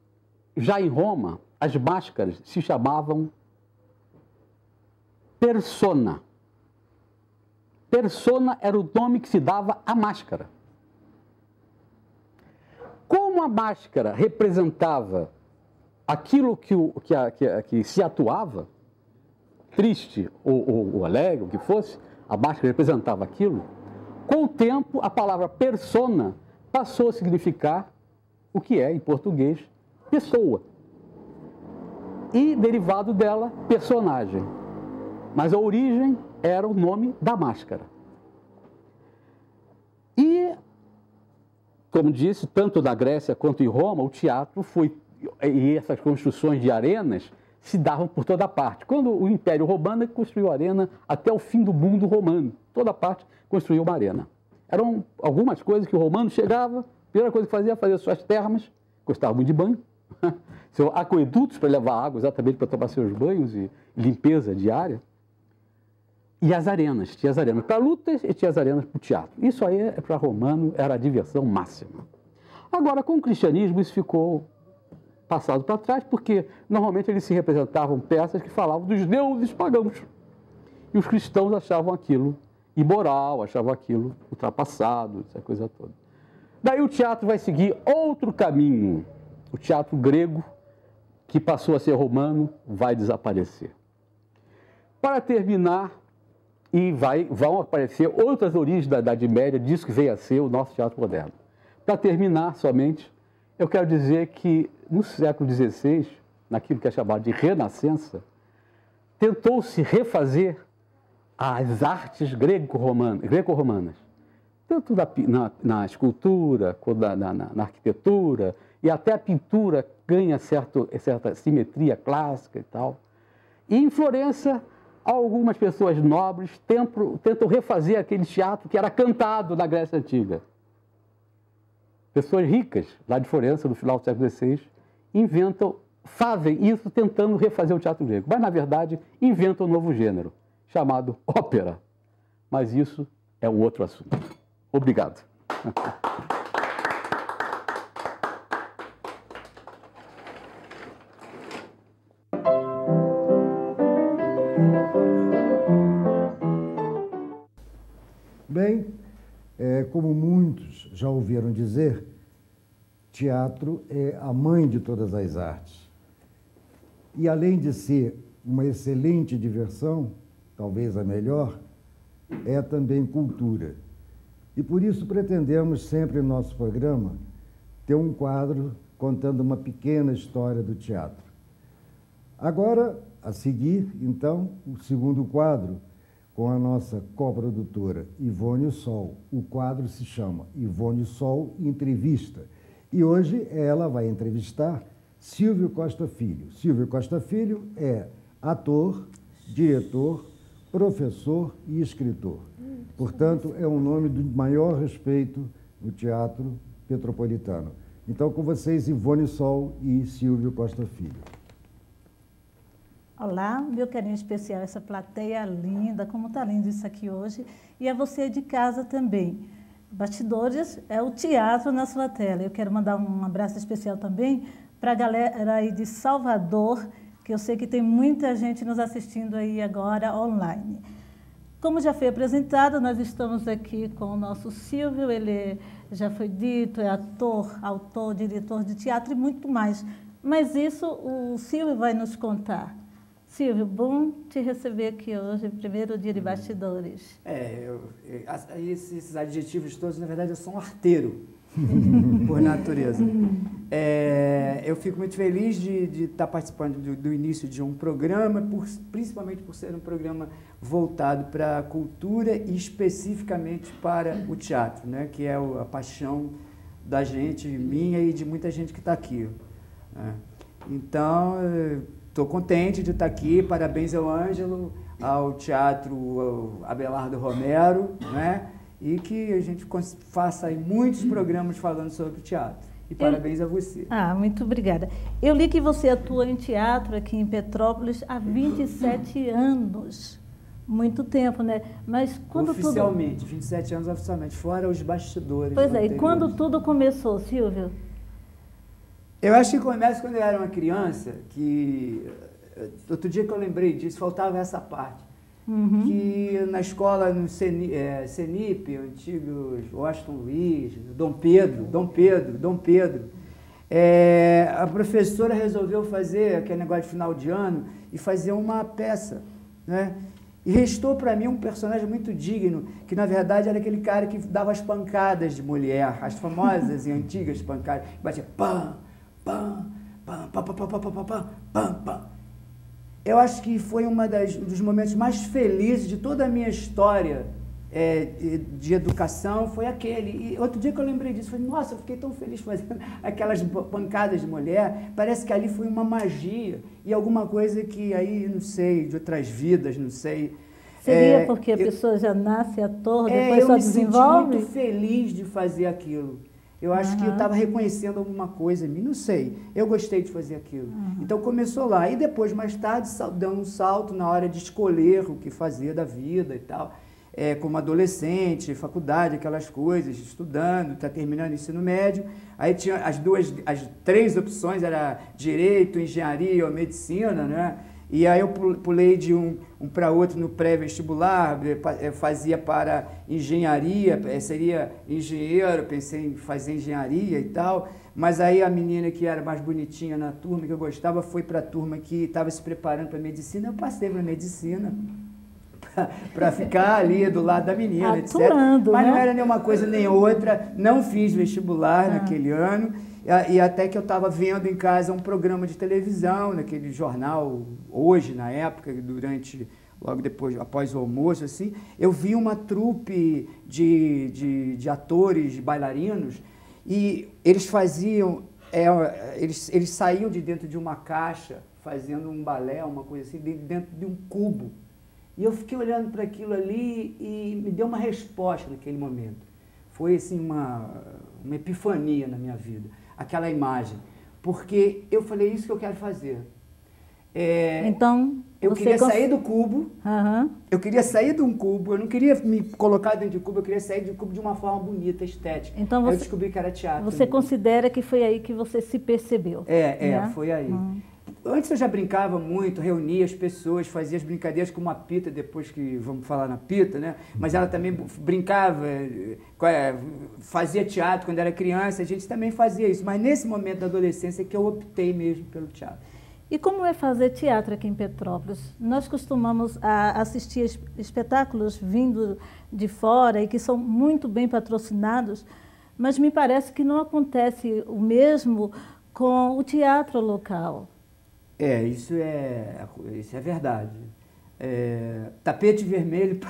já em Roma, as máscaras se chamavam persona. Persona era o nome que se dava à máscara. Como a máscara representava aquilo que se atuava, triste ou alegre, o que fosse, a máscara representava aquilo. Com o tempo, a palavra persona passou a significar o que é, em português, pessoa. E, derivado dela, personagem. Mas a origem era o nome da máscara. E, como disse, tanto na Grécia quanto em Roma, o teatro foi... E essas construções de arenas se davam por toda parte. Quando o Império Romano construiu arena até o fim do mundo romano, toda parte construiu uma arena. Eram algumas coisas que o romano chegava, a primeira coisa que fazia suas termas, gostava muito de banho, seus aquedutos para levar água exatamente para tomar seus banhos e limpeza diária. E as arenas, tinha as arenas para lutas e tinha as arenas para o teatro. Isso aí, para romano, era a diversão máxima. Agora, com o cristianismo, isso ficou passado para trás, porque normalmente eles se representavam peças que falavam dos deuses pagãos. E os cristãos achavam aquilo imoral, achavam aquilo ultrapassado, essa coisa toda. Daí o teatro vai seguir outro caminho. O teatro grego, que passou a ser romano, vai desaparecer. Para terminar, vão aparecer outras origens da Idade Média, disso que veio a ser o nosso teatro moderno. Para terminar, somente, eu quero dizer que no século XVI, naquilo que é chamado de Renascença, tentou-se refazer as artes greco-romanas, tanto na escultura, quanto na arquitetura, e até a pintura ganha certa simetria clássica e tal. E em Florença, algumas pessoas nobres tentam refazer aquele teatro que era cantado na Grécia Antiga. Pessoas ricas, lá de Florença, no final do século XVI, fazem isso tentando refazer o teatro grego. Mas, na verdade, inventam um novo gênero, chamado ópera. Mas isso é um outro assunto. Obrigado. Bem, como muitos já ouviram dizer, teatro é a mãe de todas as artes. E além de ser uma excelente diversão, talvez a melhor, é também cultura. E por isso pretendemos sempre no nosso programa ter um quadro contando uma pequena história do teatro. Agora, a seguir, então, o segundo quadro, com a nossa coprodutora Ivone Sol. O quadro se chama Ivone Sol Entrevista. E hoje ela vai entrevistar Silvio Costa Filho. Silvio Costa Filho é ator, diretor, professor e escritor. Portanto, é um nome do maior respeito no teatro petropolitano. Então, com vocês, Ivone Sol e Silvio Costa Filho. Olá, meu carinho especial, essa plateia linda, como está lindo isso aqui hoje. E a você de casa também. Bastidores é o teatro na sua tela. Eu quero mandar um abraço especial também para a galera aí de Salvador, que eu sei que tem muita gente nos assistindo aí agora online. Como já foi apresentado, nós estamos aqui com o nosso Silvio, ele já foi dito, é ator, autor, diretor de teatro e muito mais. Mas isso o Silvio vai nos contar. Silvio, bom te receber aqui hoje, primeiro dia de bastidores. Esses adjetivos todos, na verdade, eu sou um arteiro, por natureza. Eu fico muito feliz de estar participando do início de um programa, principalmente por ser um programa voltado para a cultura e especificamente para o teatro, né, que é a paixão da gente, minha e de muita gente que está aqui. Então, estou contente de estar aqui, parabéns ao Ângelo, ao Teatro Abelardo Romero, né? E que a gente faça aí muitos programas falando sobre teatro. E parabéns a você. Muito obrigada. Eu li que você atua em teatro aqui em Petrópolis há 27 anos. Muito tempo, né? Mas quando oficialmente, 27 anos oficialmente, fora os bastidores. Pois é, e quando tudo começou, Silvio? Eu acho que começa quando eu era uma criança, que outro dia que eu lembrei disso, faltava essa parte. Que na escola, no CENIP, antigo Washington Luiz, Dom Pedro, a professora resolveu fazer aquele negócio de final de ano e fazer uma peça, né? E restou para mim um personagem muito digno, que na verdade era aquele cara que dava as pancadas de mulher, as famosas e antigas pancadas, que batia pam, pam, pam, pam, pam, pam, pam, pam, pam, pam, pam. Eu acho que foi um dos momentos mais felizes de toda a minha história de educação, foi aquele. E outro dia que eu lembrei disso, falei, nossa, eu fiquei tão feliz fazendo aquelas pancadas de mulher, parece que ali foi uma magia, e alguma coisa que aí, não sei, de outras vidas, não sei. Seria porque a pessoa já nasce ator, depois só desenvolve? Eu me senti muito feliz de fazer aquilo. Eu acho que eu estava reconhecendo alguma coisa em mim, não sei. Eu gostei de fazer aquilo. Então começou lá. E depois, mais tarde, dando um salto na hora de escolher o que fazer da vida e tal. Como adolescente, faculdade, aquelas coisas, estudando, está terminando o ensino médio. Aí tinha as 3 opções, era direito, engenharia ou medicina, né? E aí eu pulei de um para outro no pré-vestibular, fazia para engenharia, seria engenheiro, pensei em fazer engenharia e tal, mas aí a menina que era mais bonitinha na turma, que eu gostava, foi para a turma que estava se preparando para medicina, eu passei para medicina, para ficar ali do lado da menina, atuando, etc. Mas né? não era nenhuma coisa nem outra, não fiz vestibular naquele ano, e até que eu estava vendo em casa um programa de televisão, naquele jornal, hoje, na época, logo depois, após o almoço, assim, eu vi uma trupe de atores, de bailarinos, e eles faziam, eles saíam de dentro de uma caixa, fazendo um balé, uma coisa assim, dentro de um cubo. E eu fiquei olhando para aquilo ali e me deu uma resposta naquele momento. Foi assim uma epifania na minha vida, aquela imagem. Porque eu falei, isso que eu quero fazer. Então, eu queria sair do cubo, eu queria sair de um cubo, eu não queria me colocar dentro de um cubo, eu queria sair do cubo de uma forma bonita, estética. Então eu descobri que era teatro. Você considera que foi aí que você se percebeu? Né? Foi aí. Antes eu já brincava muito, reunia as pessoas, fazia as brincadeiras com uma Pita, depois que vamos falar na Pita, né? Mas ela também brincava, fazia teatro quando era criança, a gente também fazia isso. Mas nesse momento da adolescência é que eu optei mesmo pelo teatro. E como é fazer teatro aqui em Petrópolis? Nós costumamos assistir espetáculos vindo de fora e que são muito bem patrocinados, mas me parece que não acontece o mesmo com o teatro local. Isso é verdade. Tapete vermelho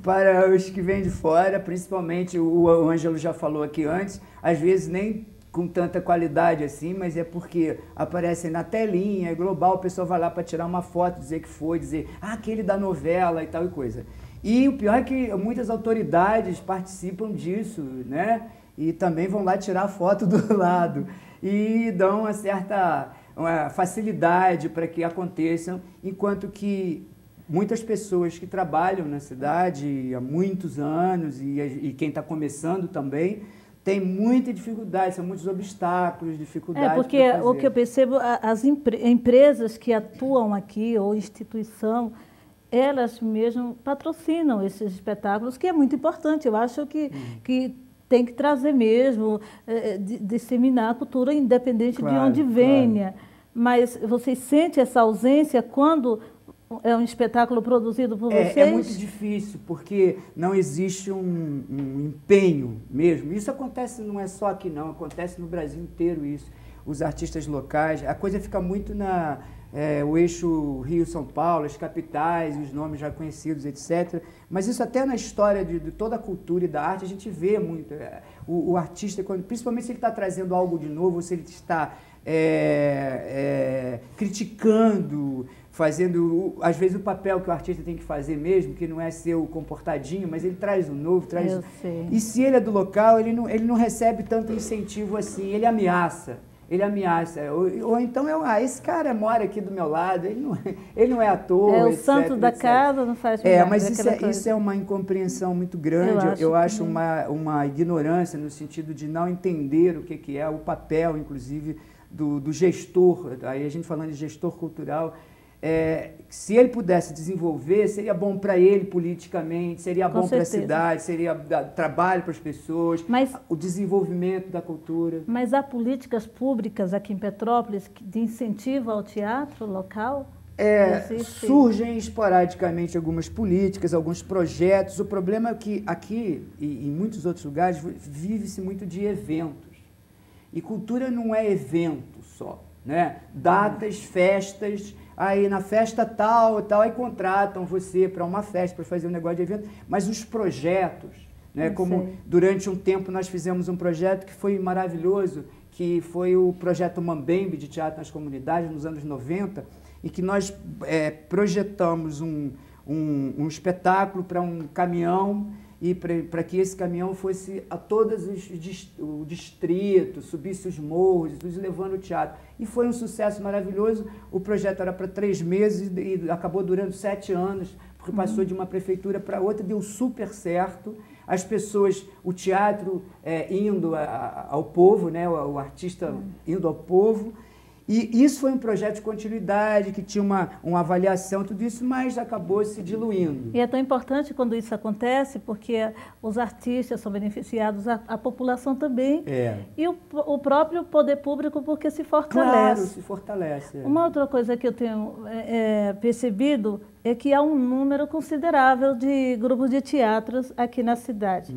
para os que vêm de fora, principalmente, o Ângelo já falou aqui antes, às vezes nem com tanta qualidade assim, mas é porque aparecem na telinha, é global, o pessoal vai lá para tirar uma foto, dizer que foi, dizer, aquele da novela e tal e coisa. E o pior é que muitas autoridades participam disso, né? E também vão lá tirar a foto do lado e dão uma certa facilidade para que aconteçam, enquanto que muitas pessoas que trabalham na cidade há muitos anos e quem está começando também tem muita dificuldade, são muitos obstáculos, dificuldades. Porque o que eu percebo, as empresas que atuam aqui, ou instituição, elas mesmo patrocinam esses espetáculos, que é muito importante. Eu acho que tem que trazer mesmo, disseminar a cultura independente de onde venha. Claro. Mas vocês sentem essa ausência quando é um espetáculo produzido por vocês? É muito difícil, porque não existe um empenho mesmo. Isso acontece, não é só aqui não, acontece no Brasil inteiro isso. Os artistas locais, a coisa fica muito o eixo Rio-São Paulo, as capitais, os nomes já conhecidos, etc. Mas isso até na história de toda a cultura e da arte a gente vê muito. O artista, principalmente se ele está trazendo algo de novo, se ele está criticando, fazendo, às vezes, o papel que o artista tem que fazer mesmo, que não é ser o comportadinho, mas ele traz o novo, traz... E se ele é do local, ele não recebe tanto incentivo assim, ele ameaça. Ou então, esse cara mora aqui do meu lado, ele não é ator, o etc, santo da casa não faz milagre. Mas isso é uma incompreensão muito grande, eu acho uma ignorância no sentido de não entender o que é o papel, inclusive, do gestor, aí a gente falando de gestor cultural, se ele pudesse desenvolver, seria bom para ele politicamente, seria bom para a cidade, seria trabalho para as pessoas, o desenvolvimento da cultura. Mas há políticas públicas aqui em Petrópolis de incentivo ao teatro local? Surgem esporadicamente algumas políticas, alguns projetos. O problema é que aqui e em muitos outros lugares vive-se muito de eventos. E cultura não é evento só, né? Datas, festas, aí na festa tal, aí contratam você para uma festa, para fazer um negócio de evento, mas os projetos, né? Como durante um tempo nós fizemos um projeto que foi maravilhoso, que foi o projeto Mambembe de Teatro nas Comunidades, nos anos 90, e que nós projetamos um espetáculo para um caminhão e para que esse caminhão fosse a todos o distrito, subisse os morros, levando o teatro. E foi um sucesso maravilhoso. O projeto era para 3 meses e acabou durando 7 anos, porque passou de uma prefeitura para outra, deu super certo. As pessoas, o teatro indo ao povo, né? O artista indo ao povo. E isso foi um projeto de continuidade, que tinha uma avaliação, tudo isso, mas acabou se diluindo. E é tão importante quando isso acontece, porque os artistas são beneficiados, a população também, e o próprio poder público, porque se fortalece. Claro, se fortalece. Uma outra coisa que eu tenho percebido é que há um número considerável de grupos de teatros aqui na cidade.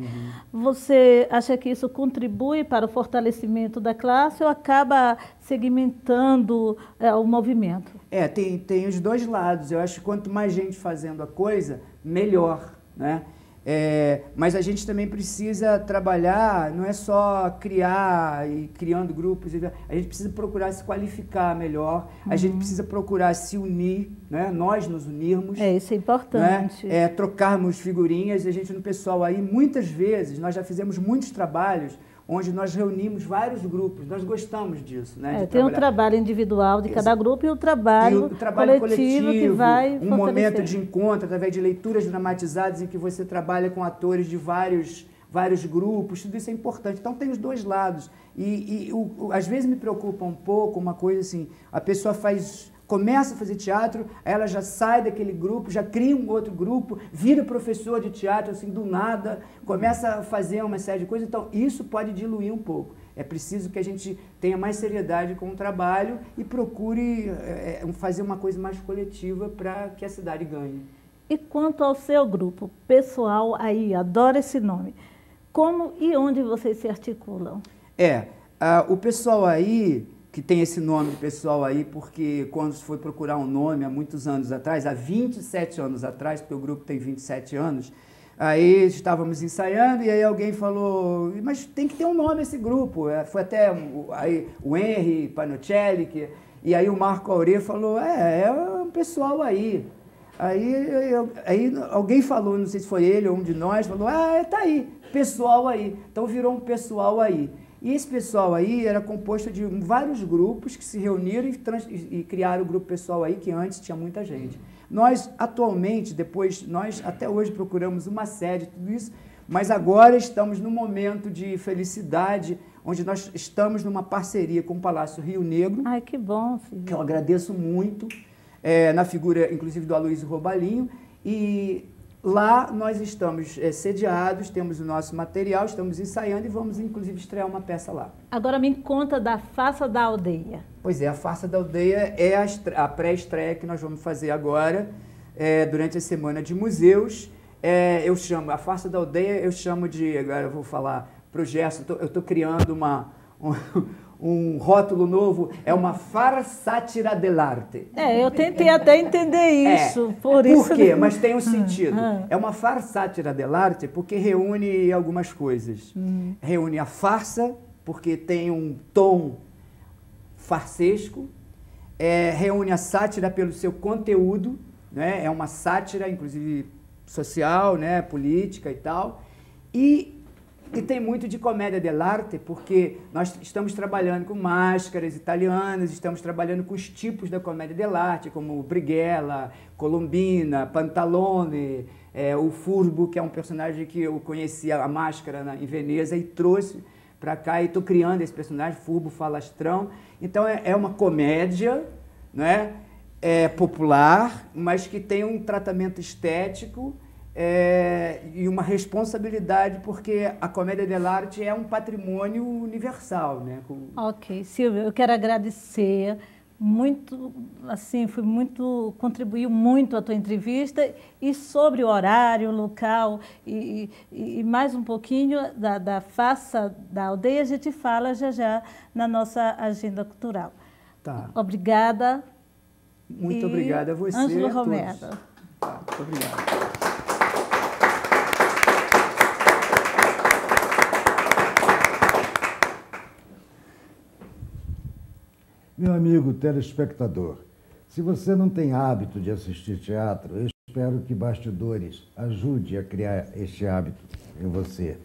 Você acha que isso contribui para o fortalecimento da classe ou acaba segmentando o movimento? Tem os dois lados. Eu acho que quanto mais gente fazendo a coisa, melhor, né? Mas a gente também precisa trabalhar, não é só criar e criando grupos, a gente precisa procurar se qualificar melhor, a gente precisa procurar se unir, né? Nós nos unirmos. Isso é importante. Né? Trocarmos figurinhas, a gente no pessoal aí, muitas vezes, nós já fizemos muitos trabalhos onde nós reunimos vários grupos, nós gostamos disso. Né, tem um trabalho individual de cada grupo e o trabalho coletivo que vai um momento de encontro, através de leituras dramatizadas em que você trabalha com atores de vários grupos, tudo isso é importante. Então tem os dois lados. Às vezes me preocupa um pouco uma coisa assim, a pessoa começa a fazer teatro, ela já sai daquele grupo, já cria um outro grupo, vira professor de teatro, assim, do nada, começa a fazer uma série de coisas. Então, isso pode diluir um pouco. É preciso que a gente tenha mais seriedade com o trabalho e procure fazer uma coisa mais coletiva para que a cidade ganhe. E quanto ao seu grupo, pessoal aí, adoro esse nome, como e onde vocês se articulam? O pessoal aí, que tem esse nome de pessoal aí, porque quando se foi procurar um nome há muitos anos atrás, há 27 anos atrás, porque o grupo tem 27 anos, aí estávamos ensaiando e aí alguém falou, mas tem que ter um nome esse grupo. Foi até o Henry Panocelli, e aí o Marco Aurê falou, é um pessoal aí. Aí alguém falou, não sei se foi ele ou um de nós, falou, tá aí, pessoal aí. Então virou um pessoal aí. E esse pessoal aí era composto de vários grupos que se reuniram e criaram o grupo pessoal aí, que antes tinha muita gente. Nós, atualmente, nós até hoje procuramos uma sede, tudo isso, mas agora estamos num momento de felicidade, onde nós estamos numa parceria com o Palácio Rio Negro. Ai, que bom, filho. Que eu agradeço muito, na figura, inclusive, do Aloysio Robalinho, e lá nós estamos sediados, temos o nosso material, estamos ensaiando e vamos, inclusive, estrear uma peça lá. Agora me conta da Farsa da Aldeia. Pois é, a Farsa da Aldeia é a pré-estreia que nós vamos fazer agora, durante a Semana de Museus. A Farsa da Aldeia, eu chamo de, agora eu vou falar para o Gerson, eu estou criando um rótulo novo, é uma farsátira dell'arte. Eu tentei até entender isso. Por quê? Mas tem um sentido. É uma farsátira dell'arte porque reúne algumas coisas. Reúne a farsa, porque tem um tom farsesco. Reúne a sátira pelo seu conteúdo, né? É uma sátira, inclusive, social, né? Política e tal. E tem muito de comédia dell'arte, porque nós estamos trabalhando com máscaras italianas, estamos trabalhando com os tipos da comédia dell'arte, como Brighella, Colombina, Pantalone, o Furbo, que é um personagem que eu conhecia a máscara em Veneza e trouxe para cá, e estou criando esse personagem, Furbo Falastrão. Então é uma comédia, né? Popular, mas que tem um tratamento estético, e uma responsabilidade, porque a comédia dell'arte é um patrimônio universal, né? Ok, Silvia, eu quero agradecer muito, assim, contribuiu muito a tua entrevista, e sobre o horário, o local e mais um pouquinho da Farsa da Aldeia, a gente fala já na nossa agenda cultural. Tá. Obrigada. Muito obrigada a você. Ângelo Romero. Tá, muito obrigado. Meu amigo telespectador, se você não tem hábito de assistir teatro, espero que Bastidores ajude a criar este hábito em você.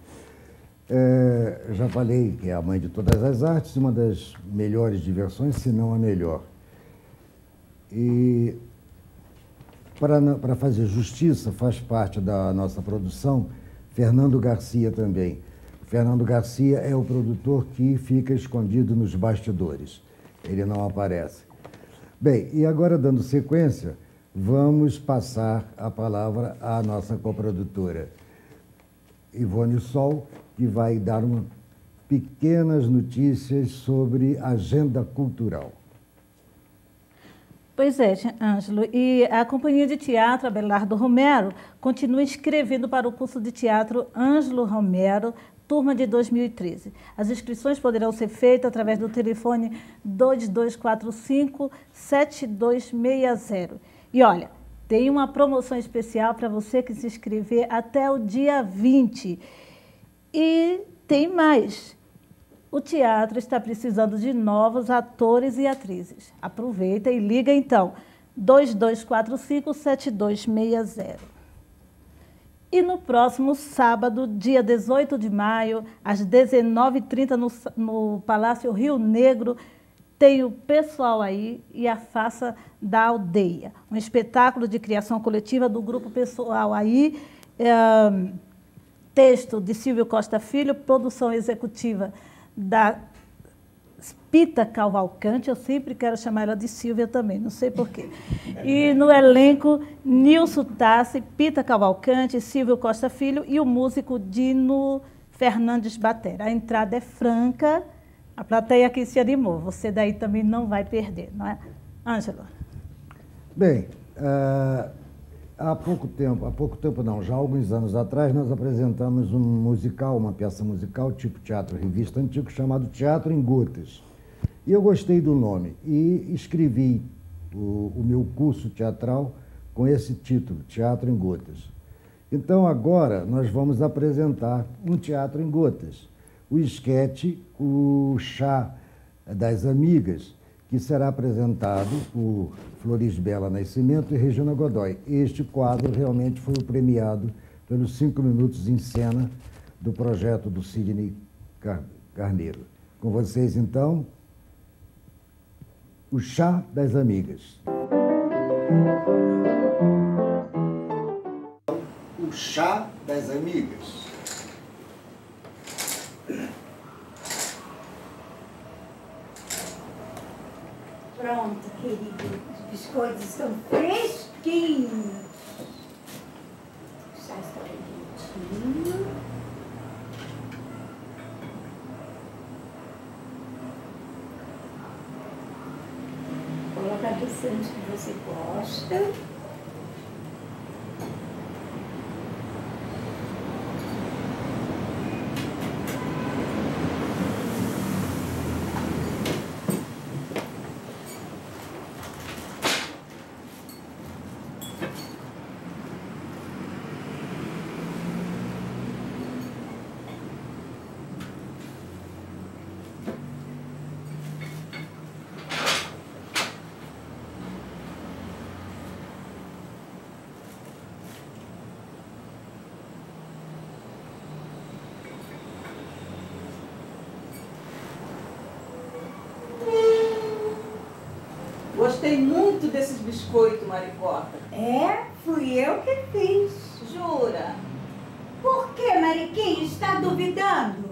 Eu já falei que é a mãe de todas as artes, uma das melhores diversões, se não a melhor. E para fazer justiça, faz parte da nossa produção Fernando Garcia também. Fernando Garcia é o produtor que fica escondido nos bastidores. Ele não aparece. Bem, e agora, dando sequência, vamos passar a palavra à nossa coprodutora, Ivone Sol, que vai dar pequenas notícias sobre a agenda cultural. Pois é, Ângelo, e a Companhia de Teatro Abelardo Romero continua escrevendo para o curso de teatro Ângelo Romero, turma de 2013. As inscrições poderão ser feitas através do telefone 2245-7260. E olha, tem uma promoção especial para você que se inscrever até o dia 20. E tem mais. O teatro está precisando de novos atores e atrizes. Aproveita e liga então, 2245-7260. E no próximo sábado, dia 18 de maio, às 19h30, no Palácio Rio Negro, tem o Pessoal Aí e a Faça da Aldeia. Um espetáculo de criação coletiva do grupo Pessoal Aí, texto de Silvio Costa Filho, produção executiva da Pita Cavalcante, eu sempre quero chamar ela de Silvia também, não sei porquê. E no elenco, Nilson Tassi, Pita Cavalcante, Silvio Costa Filho e o músico Dino Fernandes Batera. A entrada é franca, a plateia aqui se animou, você daí também não vai perder, não é? Ângelo. Bem, há pouco tempo não, já há alguns anos atrás, nós apresentamos um musical, uma peça musical, tipo teatro revista antigo, chamado Teatro em Gotas. E eu gostei do nome e escrevi o meu curso teatral com esse título, Teatro em Gotas. Então, agora, nós vamos apresentar um Teatro em Gotas, o esquete, o Chá das Amigas, que será apresentado por Florisbela Nascimento e Regina Godoy. Este quadro realmente foi o premiado pelos 5 minutos em cena do projeto do Sidney Carneiro. Com vocês, então, o Chá das Amigas. O Chá das Amigas. Pronto, querido. Os biscoitos estão fresquinhos. O chá está quentinho. Coloca adoçante que você gosta. Gostei muito desses biscoitos, Maricota. É, fui eu que fiz. Jura? Por que, Mariquinha, está duvidando?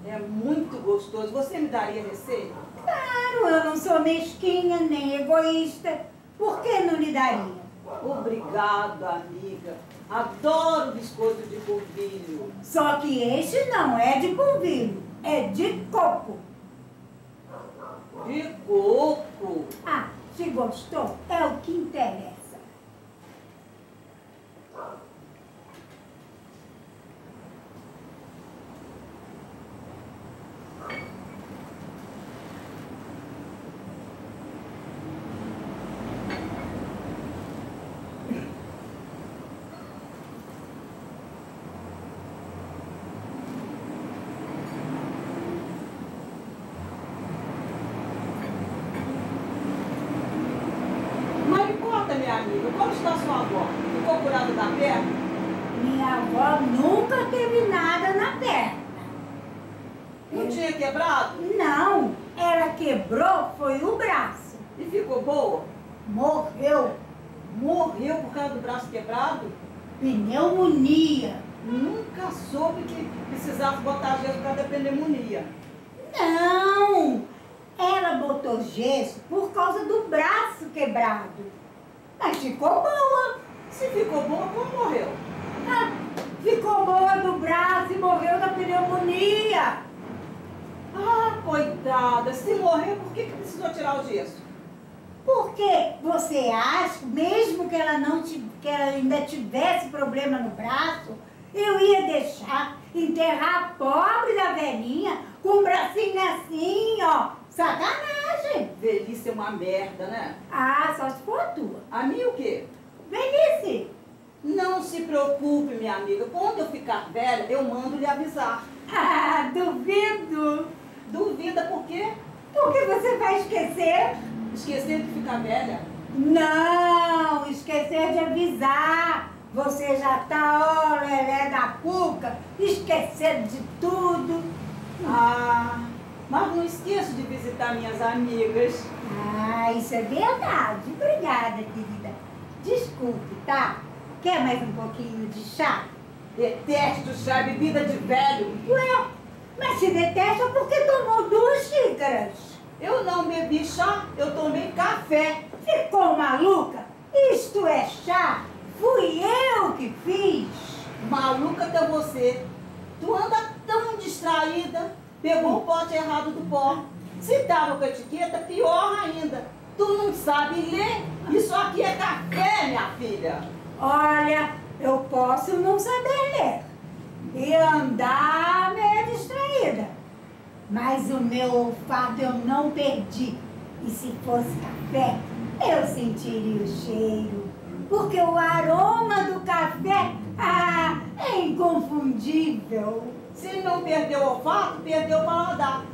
É muito gostoso. Você me daria receita? Claro, eu não sou mesquinha nem egoísta. Por que não lhe daria? Obrigada, amiga. Adoro biscoito de polvilho. Só que este não é de polvilho, é de coco. De coco? Ah, se gostou, é o que interessa. Maricota, minha amiga, como está sua avó? ficou curado da perna? Minha avó nunca teve nada na perna. Não tinha quebrado? Não, ela quebrou foi o braço. E ficou boa? Morreu. Morreu por causa do braço quebrado? Pneumonia. Nunca soube que precisasse botar gesso por causa da pneumonia. Não, ela botou gesso por causa do braço quebrado. Mas ficou boa. Se ficou boa, como morreu? Ah, ficou boa do braço e morreu da pneumonia. Ah, coitada, se morreu, por que precisou tirar o gesso? Porque você acha, mesmo que ela que ela ainda tivesse problema no braço, eu ia deixar enterrar a pobre da velhinha com o bracinho assim, ó. Sacanagem. Velhice é uma merda, né? Ah, só se for a tua. A minha o quê? Velhice. Não se preocupe, minha amiga. Quando eu ficar velha, eu mando lhe avisar. Ah, duvido. Duvida por quê? Porque você vai esquecer. Esquecer de ficar velha? Não, esquecer de avisar. Você já tá, ó, lelé da cuca, esquecendo de tudo. Ah, mas não esqueço de visitar minhas amigas. Ah, isso é verdade. Obrigada, querida. Desculpe, tá? Quer mais um pouquinho de chá? Detesto chá, bebida de velho. Ué, mas se detesta porque tomou 2 xícaras. Eu não bebi chá, eu tomei café. Ficou maluca? Isto é chá. Fui eu que fiz. Maluca que é você. Tu anda tão distraída. Pegou o pote errado do pó. Se tava com a etiqueta, pior ainda. Tu não sabe ler? Isso aqui é café, minha filha. Olha, eu posso não saber ler e andar meio distraída, mas o meu olfato eu não perdi. E se fosse café, eu sentiria o cheiro, porque o aroma do café, é inconfundível. Se não perdeu o olfato, perdeu o paladar.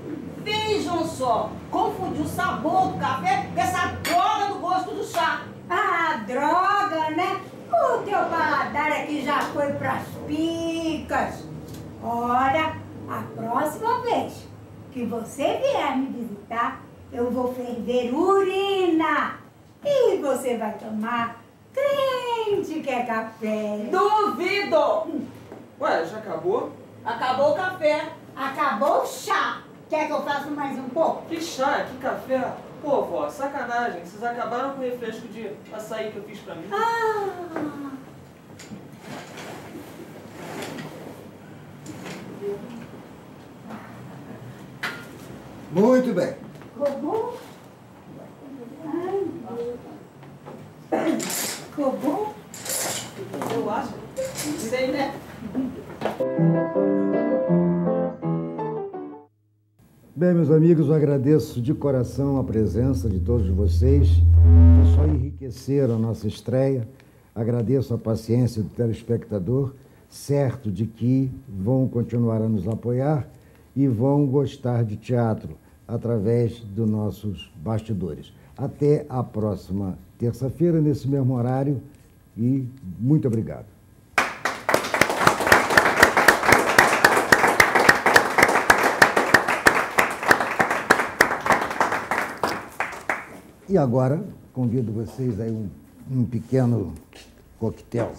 Vejam só, confundiu o sabor do café com essa droga do gosto do chá. Ah, droga, né? O teu paladar aqui já foi pras picas. Olha, a próxima vez que você vier me visitar, eu vou ferver urina. E você vai tomar crente que é café. Duvido! Ué, já acabou? Acabou o café. Acabou o chá. Quer que eu faça mais um pouco? Que chá, que café. Pô, vó, sacanagem. Vocês acabaram com o refresco de açaí que eu fiz pra mim. Ah. Muito bem. Ficou bom? Ficou bom? Eu acho. Sei, né? Bem, meus amigos, eu agradeço de coração a presença de todos vocês, que só enriqueceram a nossa estreia. Agradeço a paciência do telespectador, certo de que vão continuar a nos apoiar e vão gostar de teatro através dos nossos bastidores. Até a próxima terça-feira, nesse mesmo horário, e muito obrigado. E agora, convido vocês a um pequeno coquetel.